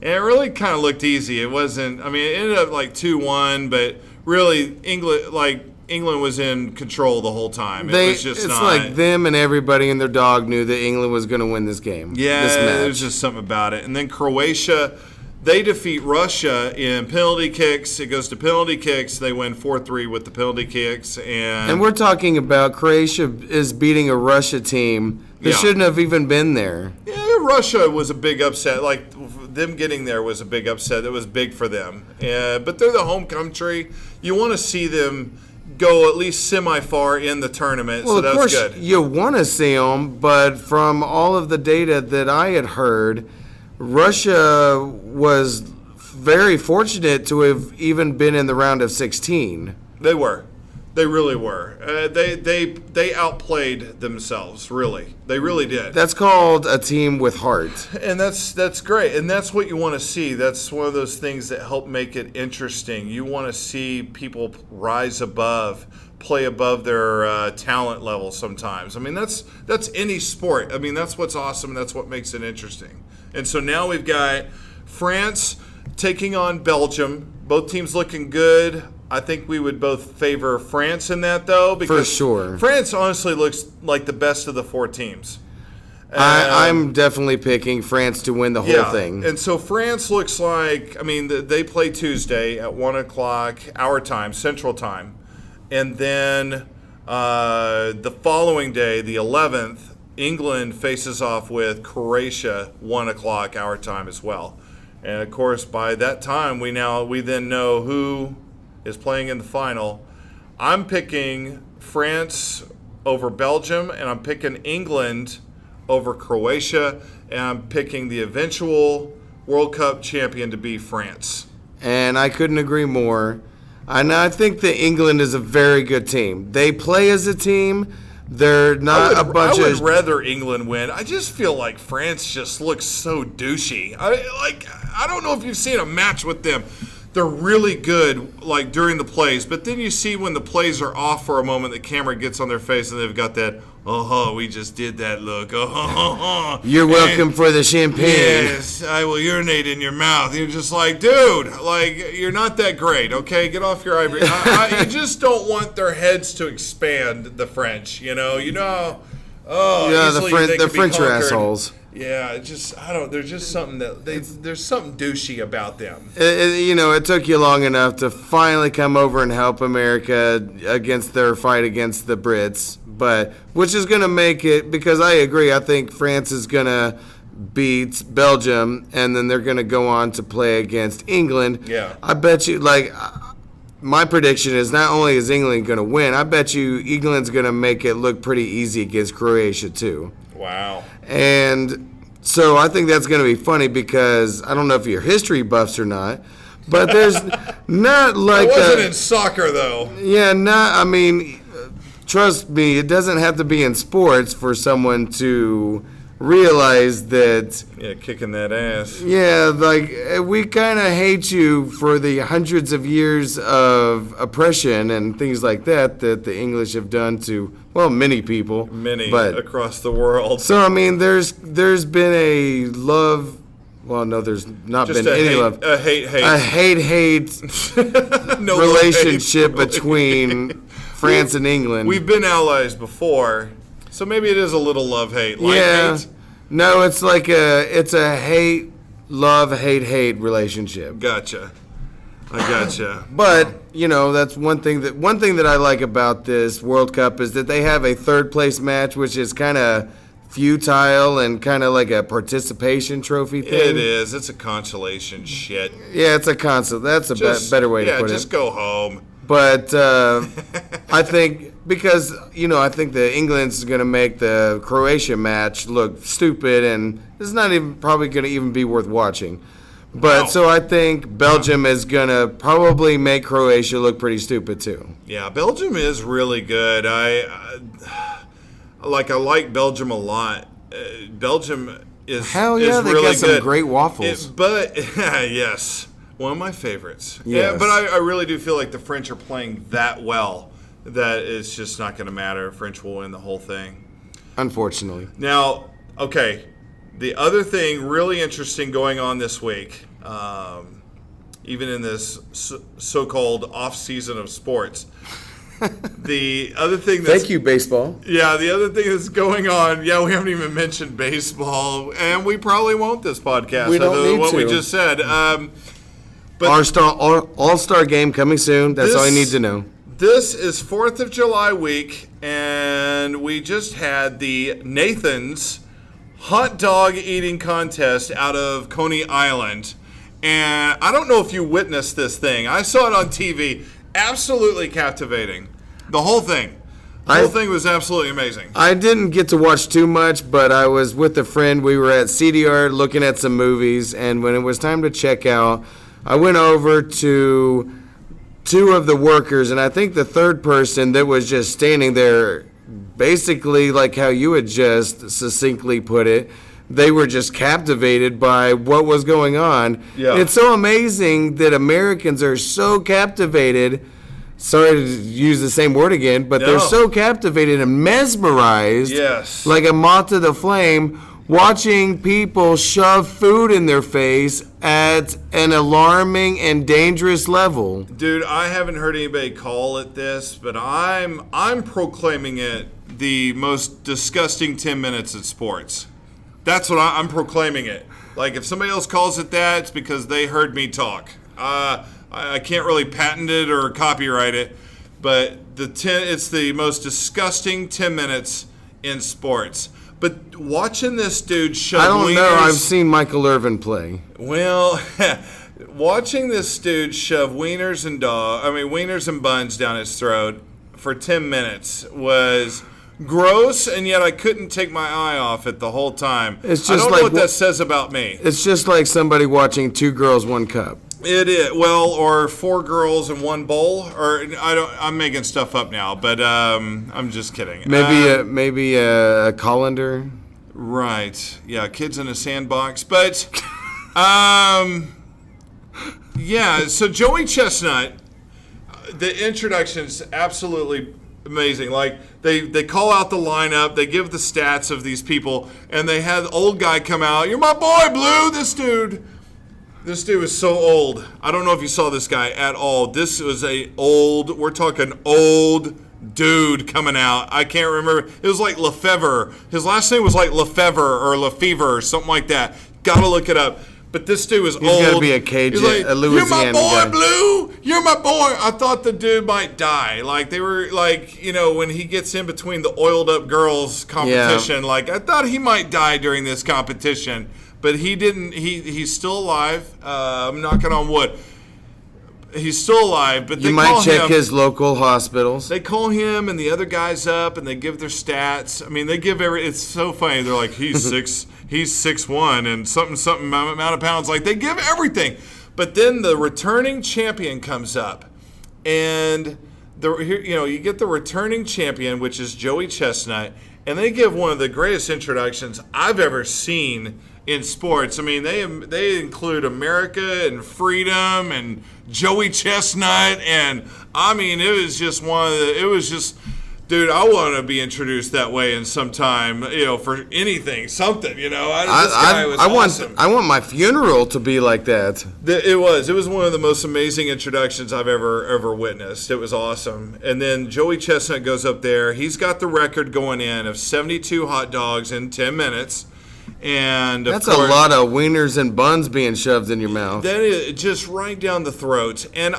And it really kind of looked easy. It wasn't, I mean, it ended up like 2-1, but really England was in control the whole time. It's like them and everybody and their dog knew that England was going to win this game. Yeah, this match. there's just something about it. And then Croatia, they defeat Russia in penalty kicks. It goes to penalty kicks. They win 4-3 with the penalty kicks. And we're talking about Croatia is beating a Russia team that Yeah. shouldn't have even been there. yeah, Russia was a big upset. Like, them getting there was a big upset. It was big for them. But they're the home country. You want to see them go at least semi-far in the tournament, Well, so of that's course, good. you want to see them, but from all of the data that I had heard, Russia was very fortunate to have even been in the round of 16. They were. They really were. They outplayed themselves, really. They really did. That's called a team with heart. And that's great. And that's what you want to see. That's one of those things that help make it interesting. You want to see people rise above, play above their talent level sometimes. I mean, that's any sport. I mean, that's what's awesome. That's what makes it interesting. And so now we've got France taking on Belgium. Both teams looking good. I think we would both favor France in that, though, because For sure. France honestly looks like the best of the four teams. I'm definitely picking France to win the whole thing. And so France looks like, I mean, they play Tuesday at 1 o'clock our time, Central Time. And then the following day, the 11th, England faces off with Croatia, 1 o'clock our time as well. And of course, by that time, we then know who is playing in the final. I'm picking France over Belgium, and I'm picking England over Croatia, and I'm picking the eventual World Cup champion to be France. And I couldn't agree more. And I think that England is a very good team. They play as a team. They're not a bunch of... I would rather England win. I just feel like France just looks so douchey. I don't know if you've seen a match with them. They're really good, like, during the plays. But then you see when the plays are off for a moment, the camera gets on their face, and they've got that, we just did that look. You're welcome for the champagne. Yes, I will urinate in your mouth. You're just like, dude, like, you're not that great, okay? Get off your ivory. You just don't want their heads to expand, the French, you know? Yeah, the French are assholes. Yeah, there's just something there's something douchey about them. It took you long enough to finally come over and help America against their fight against the Brits, but which is going to make it, because I agree, I think France is going to beat Belgium, and then they're going to go on to play against England. Yeah. I bet you, my prediction is not only is England going to win, I bet you England's going to make it look pretty easy against Croatia too. Wow. And so I think that's going to be funny because I don't know if you're history buffs or not, but there's not like... It wasn't in soccer, though. Yeah, trust me, it doesn't have to be in sports for someone to realize that... Yeah, kicking that ass. Yeah, we kind of hate you for the hundreds of years of oppression and things like that the English have done to, many people. But across the world. So, I mean, there's been a love... Well, no, there's not Just been any love. A hate. A hate No relationship between France and England. We've been allies before. So maybe it is a little love-hate. Hate? No, it's like it's a hate, love, hate relationship. Gotcha. I gotcha. But, that's one thing that I like about this World Cup is that they have a third place match, which is kind of futile and kind of like a participation trophy thing. It is. It's a consolation shit. Yeah, it's a console. That's a better way to put it. Yeah, just go home. But I think because, I think the England's going to make the Croatia match look stupid, and it's not even probably going to even be worth watching. But so I think Belgium is going to probably make Croatia look pretty stupid too. Yeah, Belgium is really good. I like Belgium a lot. Belgium is Hell yeah, is they really got some good. great waffles. But yes. One of my favorites. Yes. Yeah, but I really do feel like the French are playing that well that it's just not going to matter. French will win the whole thing. Unfortunately. Now, okay, the other thing really interesting going on this week, even in this so-called off-season of sports, the other thing that's... Thank you, baseball. Yeah, the other thing that's going on, we haven't even mentioned baseball, and we probably won't this podcast. We don't other than need what to. We just said. But All-Star game coming soon. That's all you need to know. This is 4th of July week, and we just had the Nathan's hot dog eating contest out of Coney Island. And I don't know if you witnessed this thing. I saw it on TV. Absolutely captivating. The whole thing. The whole thing was absolutely amazing. I didn't get to watch too much, but I was with a friend. We were at CDR looking at some movies, and when it was time to check out, I went over to two of the workers, and I think the third person that was just standing there, basically like how you had just succinctly put it, they were just captivated by what was going on. Yeah. It's so amazing that Americans are so captivated. Sorry to use the same word again, but they're so captivated and mesmerized, Yes. like a moth to the flame, watching people shove food in their face at an alarming and dangerous level. Dude, I haven't heard anybody call it this, but I'm proclaiming it the most disgusting 10 minutes in sports. That's what I'm proclaiming it. Like, if somebody else calls it that, it's because they heard me talk. I can't really patent it or copyright it, but it's the most disgusting 10 minutes in sports. But watching this dude shove I don't wieners, know. I've seen Michael Irvin play. Well, watching this dude shove wieners and buns down his throat for 10 minutes was gross, and yet I couldn't take my eye off it the whole time. It's just I don't like know what that says about me. It's just like somebody watching Two Girls, One Cup. It is. Well, or 4 girls in one bowl, or I'm making stuff up now, but I'm just kidding. Maybe a colander. Right. Yeah, kids in a sandbox, but yeah, so Joey Chestnut, the introduction's absolutely amazing. Like, they call out the lineup, they give the stats of these people, and they had the old guy come out. You're my boy, Blue. This dude is so old. I don't know if you saw this guy at all. This was we're talking old dude coming out. I can't remember. It was like Lefevre. His last name was like Lefevre or Lefevre or something like that. Gotta look it up. But this dude was old. He's gotta be a Cajun, like, a Louisiana You're my boy, guy. Blue. You're my boy. I thought the dude might die. Like, they were like, when he gets in between the oiled up girls competition, like, I thought he might die during this competition. But he didn't. He's still alive. I'm knocking on wood. He's still alive. But you might check his local hospitals. They call him and the other guys up, and they give their stats. I mean, they give It's so funny. They're like, he's 6'1" and something amount of pounds. Like, they give everything. But then the returning champion comes up, and you get the returning champion, which is Joey Chestnut, and they give one of the greatest introductions I've ever seen in sports. I mean, they include America and freedom and Joey Chestnut, and I mean, it was just dude, I want to be introduced that way in some time, for anything, something, This guy was awesome. I want my funeral to be like that. It was one of the most amazing introductions I've ever witnessed. It was awesome. And then Joey Chestnut goes up there. He's got the record going in of 72 hot dogs in 10 minutes. And that's a lot of wieners and buns being shoved in your mouth. That is just right down the throat. And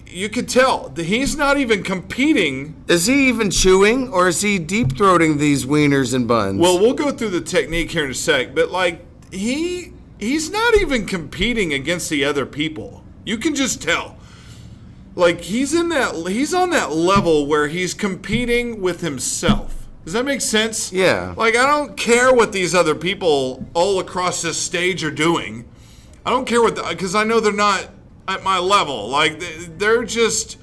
you could tell that he's not even competing. Is he even chewing, or is he deep-throating these wieners and buns? Well, we'll go through the technique here in a sec, but like he's not even competing against the other people. You can just tell. Like, he's on that level where he's competing with himself. Does that make sense? Yeah. Like, I don't care what these other people all across this stage are doing. I don't care because I know they're not at my level. Like, they're just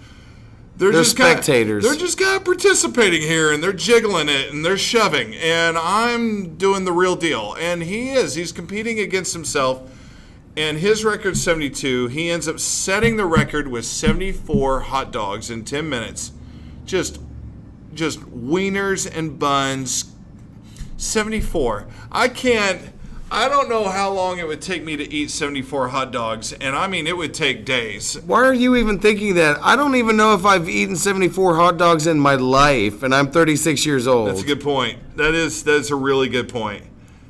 spectators. They're just kind of participating here, and they're jiggling it, and they're shoving, and I'm doing the real deal. And he's competing against himself, and his record's 72. He ends up setting the record with 74 hot dogs in 10 minutes. Just wieners and buns. 74. I don't know how long it would take me to eat 74 hot dogs, and I mean, it would take days. Why are you even thinking that? I don't even know if I've eaten 74 hot dogs in my life, and I'm 36 years old. That's a good point. That's a really good point.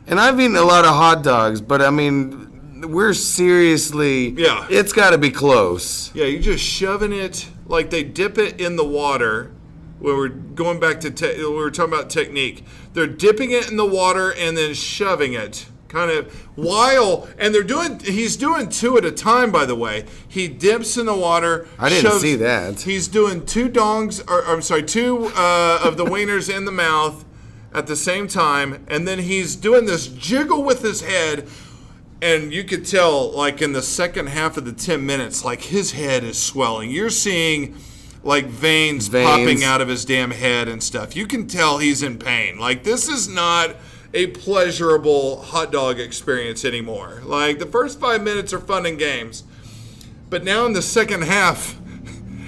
And I've eaten a lot of hot dogs, but I mean, we're seriously... Yeah. It's got to be close. Yeah, you're just shoving it, like they dip it in the water. When we're going back to, we were talking about technique. They're dipping it in the water and then shoving it, kind of and he's doing 2 at a time, by the way. He dips in the water. I didn't see that. He's doing 2 of the wieners in the mouth at the same time, and then he's doing this jiggle with his head, and you could tell, like, in the second half of the 10 minutes, like, his head is swelling. You're seeing... like veins popping out of his damn head and stuff. You can tell he's in pain. Like, this is not a pleasurable hot dog experience anymore. Like, the first 5 minutes are fun and games. But now in the second half,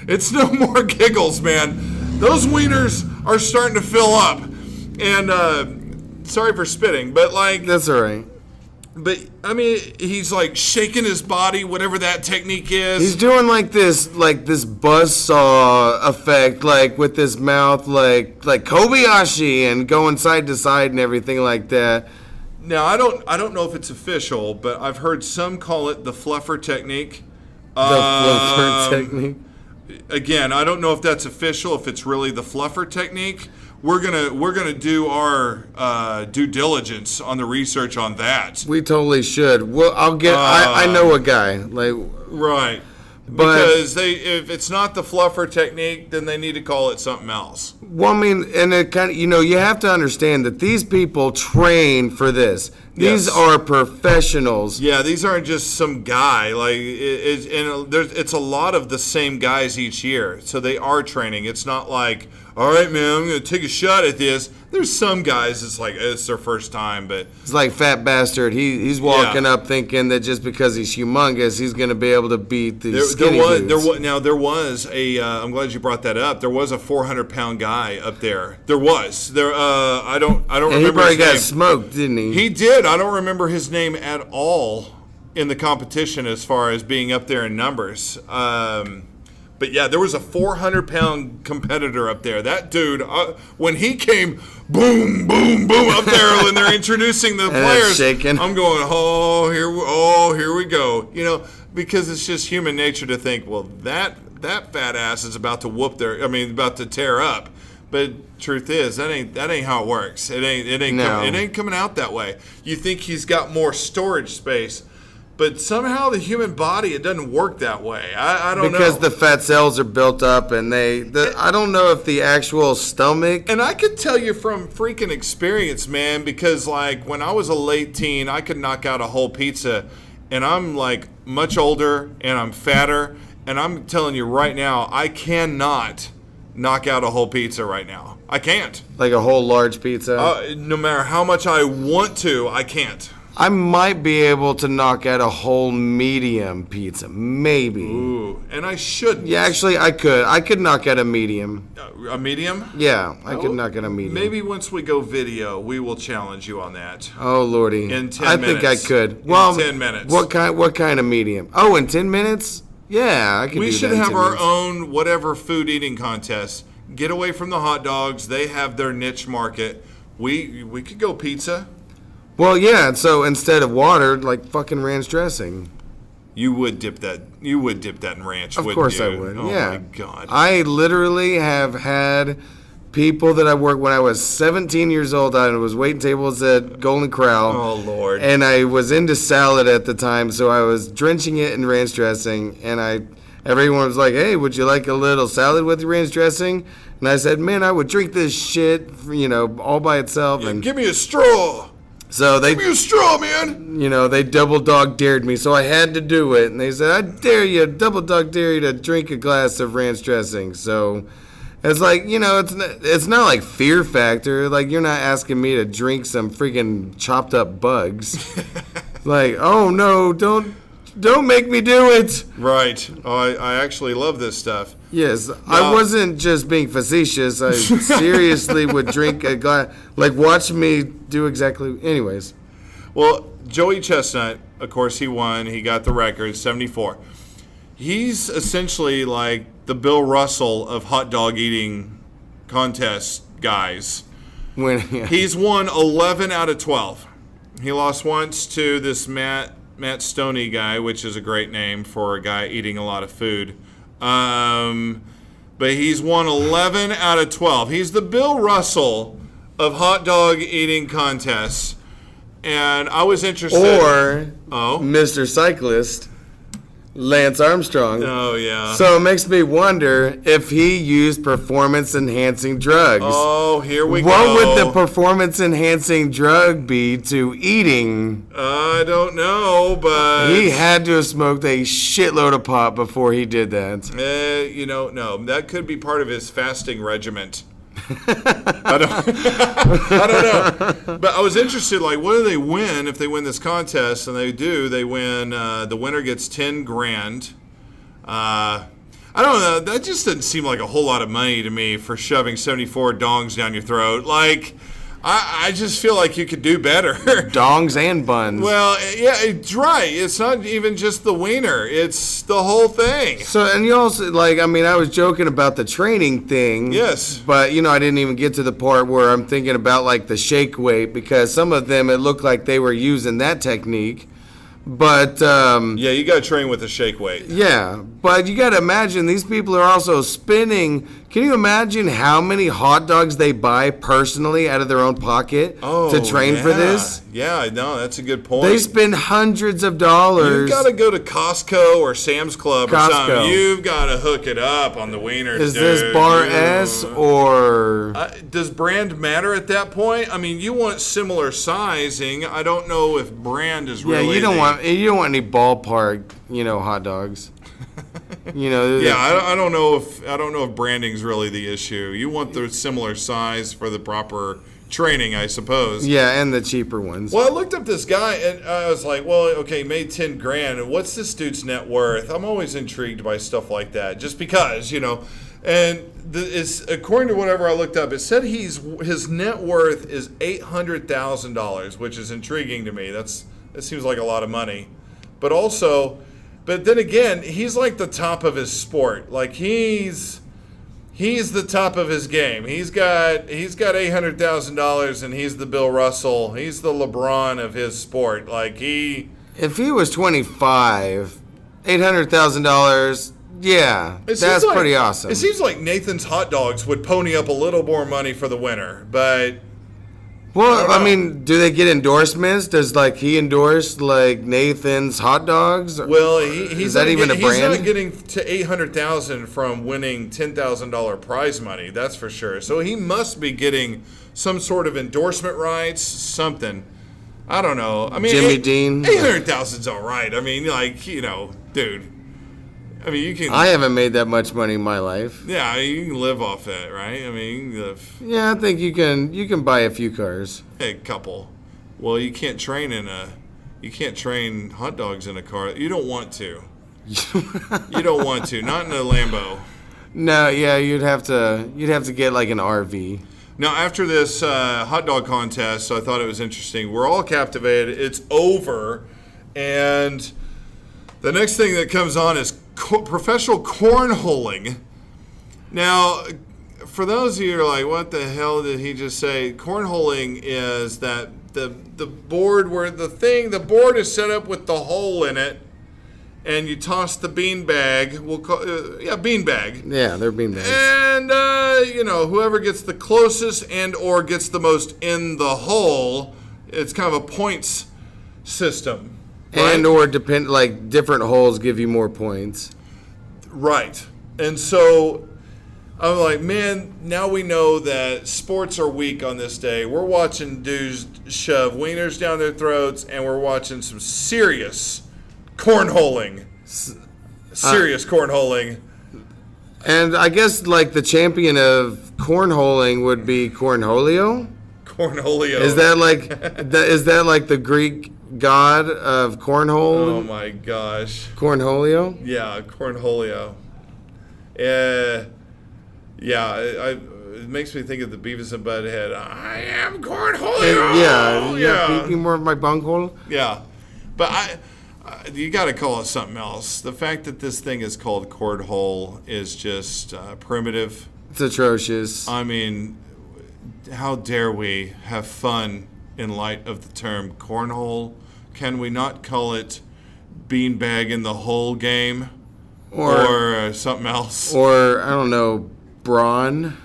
it's no more giggles, man. Those wieners are starting to fill up. And, sorry for spitting, but like... That's all right. But, I mean, he's, like, shaking his body, whatever that technique is. He's doing, like this buzzsaw effect, like, with his mouth, like Kobayashi, and going side to side and everything like that. Now I don't know if it's official, but I've heard some call it the fluffer technique. The fluffer technique. Again, I don't know if that's official, if it's really the fluffer technique. We're gonna do our due diligence on the research on that. We totally should. Well, I know a guy like right. But, because if it's not the fluffer technique, then they need to call it something else. Well, I mean, and it kind of, you have to understand that these people train for this. These are professionals. Yeah, these aren't just some guy. Like, it's a lot of the same guys each year. So they are training. It's not like, all right, man, I'm going to take a shot at this. There's some guys, it's like, it's their first time, but... It's like Fat Bastard. He's walking up thinking that just because he's humongous, he's going to be able to beat the skinny dudes. There was a, I'm glad you brought that up, there was a 400-pound guy up there. There was. I don't remember his name. He probably got smoked, didn't he? He did. I don't remember his name at all in the competition as far as being up there in numbers. But yeah, there was a 400-pound competitor up there. That dude, when he came, boom, boom, boom, up there when they're introducing the players, shaking. I'm going, here we go. Because it's just human nature to think, well, that fat ass is about to tear up. But truth is, that ain't how it works. It ain't coming out that way. You think he's got more storage space. But somehow the human body, it doesn't work that way. I don't know. Because the fat cells are built up and I don't know if the actual stomach. And I could tell you from freaking experience, man, because like when I was a late teen, I could knock out a whole pizza. And I'm like much older and I'm fatter. And I'm telling you right now, I cannot knock out a whole pizza right now. I can't. Like a whole large pizza? No matter how much I want to, I can't. I might be able to knock out a whole medium pizza, maybe. Ooh, and I shouldn't. Yeah, actually, I could. I could knock out a medium. A medium? Yeah, I could knock out a medium. Maybe once we go video, we will challenge you on that. Oh, Lordy. In 10 minutes. I think I could. Well, in 10 minutes. What kind of medium? Oh, in 10 minutes? Yeah, I could do that. We should have our own whatever food eating contest. Get away from the hot dogs. They have their niche market. We could go pizza. Well, yeah, so instead of water, like fucking ranch dressing. You would dip that in ranch, of wouldn't course you? I would. Oh yeah. my God. I literally have had people that I worked when I was 17 years old. I was waiting tables at Golden Corral. Oh, Lord. And I was into salad at the time, so I was drenching it in ranch dressing. And everyone was like, hey, would you like a little salad with your ranch dressing? And I said, man, I would drink this shit, all by itself. And give me a straw. So give me a straw, man. They double dog dared me, so I had to do it. And they said, I dare you, double dog dare you to drink a glass of ranch dressing. So it's like, it's not like Fear Factor. Like, you're not asking me to drink some freaking chopped up bugs. Like, oh no, don't make me do it. Right. Oh, I actually love this stuff. Yes, no. I wasn't just being facetious. I seriously would drink a glass. Like, watch me do exactly. Anyways. Well, Joey Chestnut, of course, he won. He got the record, 74. He's essentially like the Bill Russell of hot dog eating contest guys. He's won 11 out of 12. He lost once to this Matt Stoney guy, which is a great name for a guy eating a lot of food. But he's won 11 out of 12. He's the Bill Russell of hot dog eating contests. And I was interested. Or Mr. Cyclist, Lance Armstrong. Oh, yeah. So it makes me wonder if he used performance-enhancing drugs. Oh, here we go. What would the performance-enhancing drug be to eating? I don't know, but... He had to have smoked a shitload of pot before he did that. No. That could be part of his fasting regiment. I don't know. But I was interested, like, what do they win if they win this contest? And they do. They win. The winner gets $10,000. I don't know. That just doesn't seem like a whole lot of money to me for shoving 74 dongs down your throat. Like, I just feel like you could do better. Dongs and buns. Well, yeah, it's right. It's not even just the wiener. It's the whole thing. So, and you also, I was joking about the training thing. Yes. But, I didn't even get to the part where I'm thinking about, the shake weight, because some of them, it looked like they were using that technique. But, yeah, you got to train with a shake weight. Yeah, but you got to imagine these people are also spinning. Can you imagine how many hot dogs they buy personally out of their own pocket to train for this? Yeah, no, that's a good point. They spend hundreds of dollars. You've got to go to Costco or Sam's Club or something. You've got to hook it up on the wieners. Is this bar S or... does brand matter at that point? I mean, you want similar sizing. I don't know if brand is really... Yeah, you don't want any ballpark, hot dogs. Yeah, I don't know if branding's really the issue. You want the similar size for the proper training, I suppose. Yeah, and the cheaper ones. Well, I looked up this guy and I was like, well, okay, made 10 grand. And what's this dude's net worth? I'm always intrigued by stuff like that, just because, And it's according to whatever I looked up, it said his net worth is $800,000, which is intriguing to me. That seems like a lot of money, but then again, he's like the top of his sport. Like he's the top of his game. He's got $800,000, and he's the Bill Russell. He's the LeBron of his sport. If he was 25, $800,000. Yeah, that's pretty awesome. It seems like Nathan's Hot Dogs would pony up a little more money for the winner, but... Well, I mean, do they get endorsements? Does he endorse Nathan's Hot Dogs? Well, he's that even a brand? He's not getting to $800,000 from winning $10,000 prize money. That's for sure. So he must be getting some sort of endorsement rights, something. I don't know. I mean, Jimmy Dean. $800,000's all right. I mean, dude. I mean, you can. I haven't made that much money in my life. Yeah, you can live off that, right? I mean, yeah, I think you can buy a few cars. A couple. Well, you can't train hot dogs in a car. You don't want to. You don't want to. Not in a Lambo. No, yeah, you'd have to get an RV. Now, after this hot dog contest, I thought it was interesting. We're all captivated. It's over, and the next thing that comes on is professional cornholing. Now, for those of you who are like, what the hell did he just say? Cornholing is that the board where the board is set up with the hole in it, and you toss the bean bag. We'll call bean bag. Yeah, they're bean bags. And whoever gets the closest and or gets the most in the hole, it's kind of a points system. Right? And or different holes give you more points. Right. And so I'm like, man, now we know that sports are weak on this day. We're watching dudes shove wieners down their throats, and we're watching some serious cornholing. Serious cornholing. And I guess the champion of cornholing would be Cornholio? Cornholio. Is that the Greek god of cornhole? Oh my gosh. Cornholio? Yeah, Cornholio. It makes me think of the Beavis and Butthead. I am Cornholio. Yeah. Peeking more of my bunghole. Yeah, but you got to call it something else. The fact that this thing is called cornhole is just primitive. It's atrocious. I mean, how dare we have fun in light of the term cornhole? Can we not call it beanbag in the hole game? Or something else? Or, I don't know, brawn?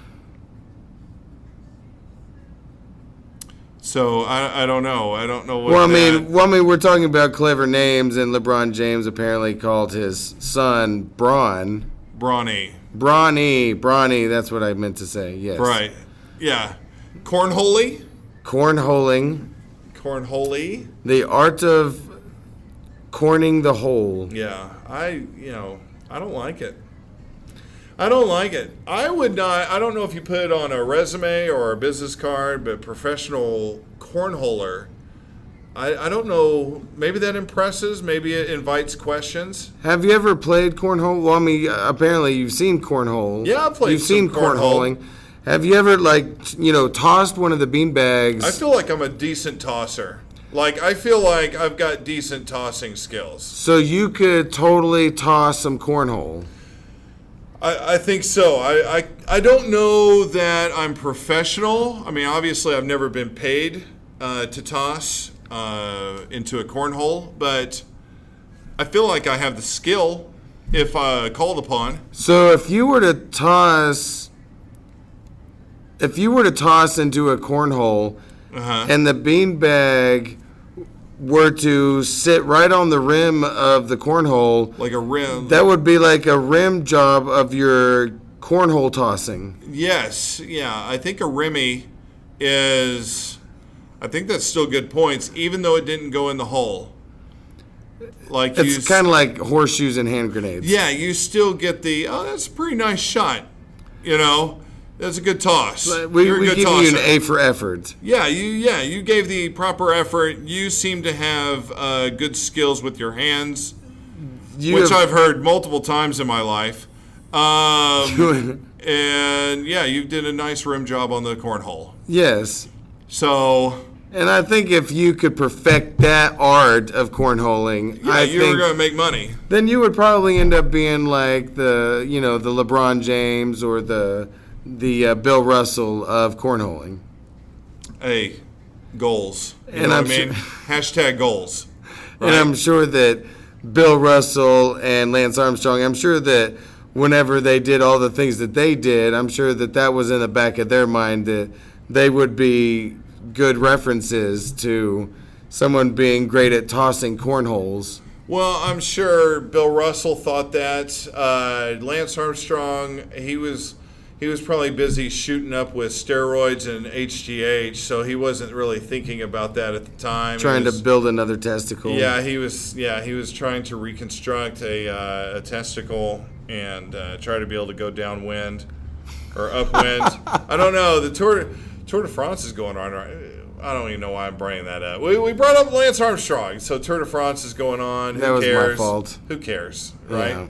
So, I don't know. I don't know what Well, I mean, we're talking about clever names, and LeBron James apparently called his son Braun. Bronny. Bronny, that's what I meant to say, yes. Right. Yeah. Cornholing? Cornholing. Cornholy? The art of corning the hole. Yeah. I don't like it. I don't like it. I would not. I don't know if you put it on a resume or a business card, but professional cornholer. I don't know. Maybe that impresses. Maybe it invites questions. Have you ever played cornhole? Well, I mean, apparently you've seen cornhole. Yeah, I've played. You've seen cornholing. Have you ever, tossed one of the bean bags? I feel like I'm a decent tosser. Like, I feel like I've got decent tossing skills. So you could totally toss some cornhole. I think so. I don't know that I'm professional. I mean, obviously, I've never been paid to toss into a cornhole, but I feel like I have the skill if called upon. So if you were to toss into a cornhole, and the beanbag were to sit right on the rim of the cornhole, Like a rim. that would be like a rim job of your cornhole tossing. Yes. Yeah. I think a rimmy is... I think that's still good points, even though it didn't go in the hole. Like It's kind of like horseshoes and hand grenades. Yeah, you still get the, oh, that's a pretty nice shot. You know, that's a good toss. We You're a good give tosser. you an A for effort. Yeah, you gave the proper effort. You seem to have good skills with your hands, which I've heard multiple times in my life. And yeah, you did a nice rim job on the cornhole. Yes. So... And I think if you could perfect that art of cornholing, Yeah, you were going to make money. Then you would probably end up being like the LeBron James or the Bill Russell of cornholing. Hey, goals. You And know I'm what I mean? Hashtag goals. Right? And I'm sure that Bill Russell and Lance Armstrong, I'm sure that whenever they did all the things that they did, I'm sure that was in the back of their mind that they would be good references to someone being great at tossing cornholes. Well, I'm sure Bill Russell thought that. Lance Armstrong, he was probably busy shooting up with steroids and HGH, so he wasn't really thinking about that at the time. Trying to build another testicle. Yeah, he was trying to reconstruct a testicle and try to be able to go downwind or upwind. I don't know. The Tour de France is going on right. I don't even know why I'm bringing that up. We brought up Lance Armstrong, so Tour de France is going on. That was my fault. Who cares, right?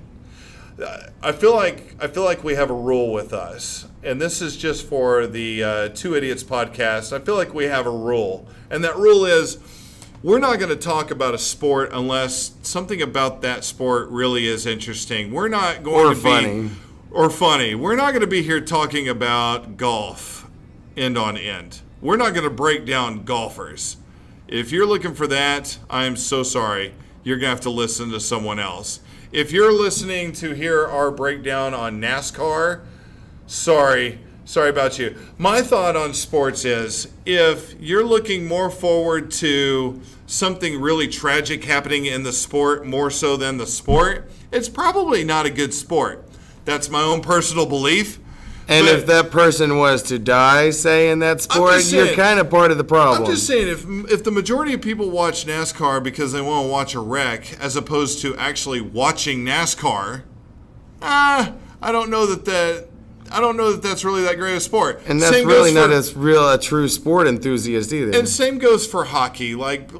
Yeah. I feel like we have a rule with us, and this is just for the Two Idiots podcast. I feel like we have a rule, and that rule is we're not going to talk about a sport unless something about that sport really is interesting. We're not going funny. We're not going to be here talking about golf. End on end. We're not going to break down golfers. If you're looking for that, I am so sorry. You're going to have to listen to someone else. If you're listening to hear our breakdown on NASCAR, sorry about you. My thought on sports is if you're looking more forward to something really tragic happening in the sport more so than the sport, it's probably not a good sport. That's my own personal belief. And if that person was to die, say, in that sport, you're kind of part of the problem. I'm just saying, if the majority of people watch NASCAR because they want to watch a wreck as opposed to actually watching NASCAR, I don't know that that's really that great a sport. And that's really not a true sport enthusiast either. And same goes for hockey. Like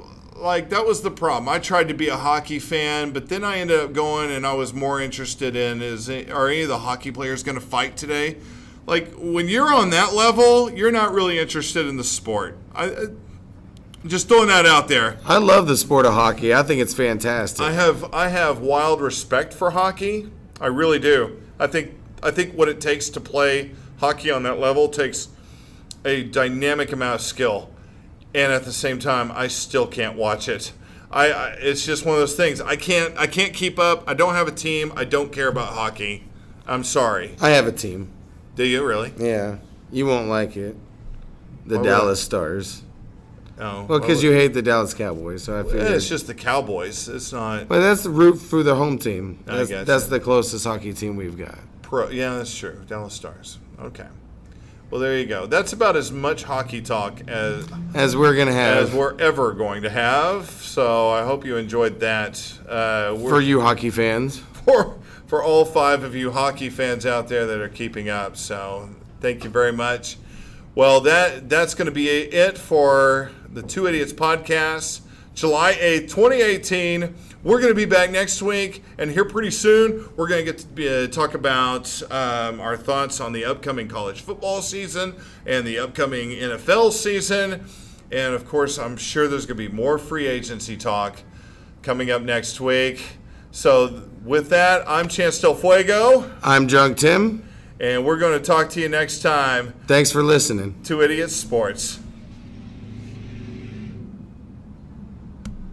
that was the problem. I tried to be a hockey fan, but then I ended up going and I was more interested in are any of the hockey players going to fight today? Like, when you're on that level, you're not really interested in the sport. Just throwing that out there. I love the sport of hockey. I think it's fantastic. I have wild respect for hockey. I really do. I think what it takes to play hockey on that level takes a dynamic amount of skill. And at the same time, I still can't watch it. It's just one of those things. I can't keep up. I don't have a team. I don't care about hockey. I'm sorry. I have a team. Do you really? Yeah. You won't like it. The Dallas Stars. Oh. Well, because you hate the Dallas Cowboys, so I figured. It's just the Cowboys. It's not. But that's the root for the home team. That's you. the closest hockey team we've got. Yeah, that's true. Dallas Stars. Okay. Well, there you go. That's about as much hockey talk as we're gonna have, as we're ever going to have. So I hope you enjoyed that. For you hockey fans. For all 5 of you hockey fans out there that are keeping up. So thank you very much. Well, that's going to be it for the Two Idiots podcast. July 8th, 2018. We're going to be back next week, and here pretty soon, we're going to get to talk about our thoughts on the upcoming college football season and the upcoming NFL season. And, of course, I'm sure there's going to be more free agency talk coming up next week. So, with that, I'm Chance Del Fuego. I'm Drunk Tim. And we're going to talk to you next time. Thanks for listening to Idiot Sports.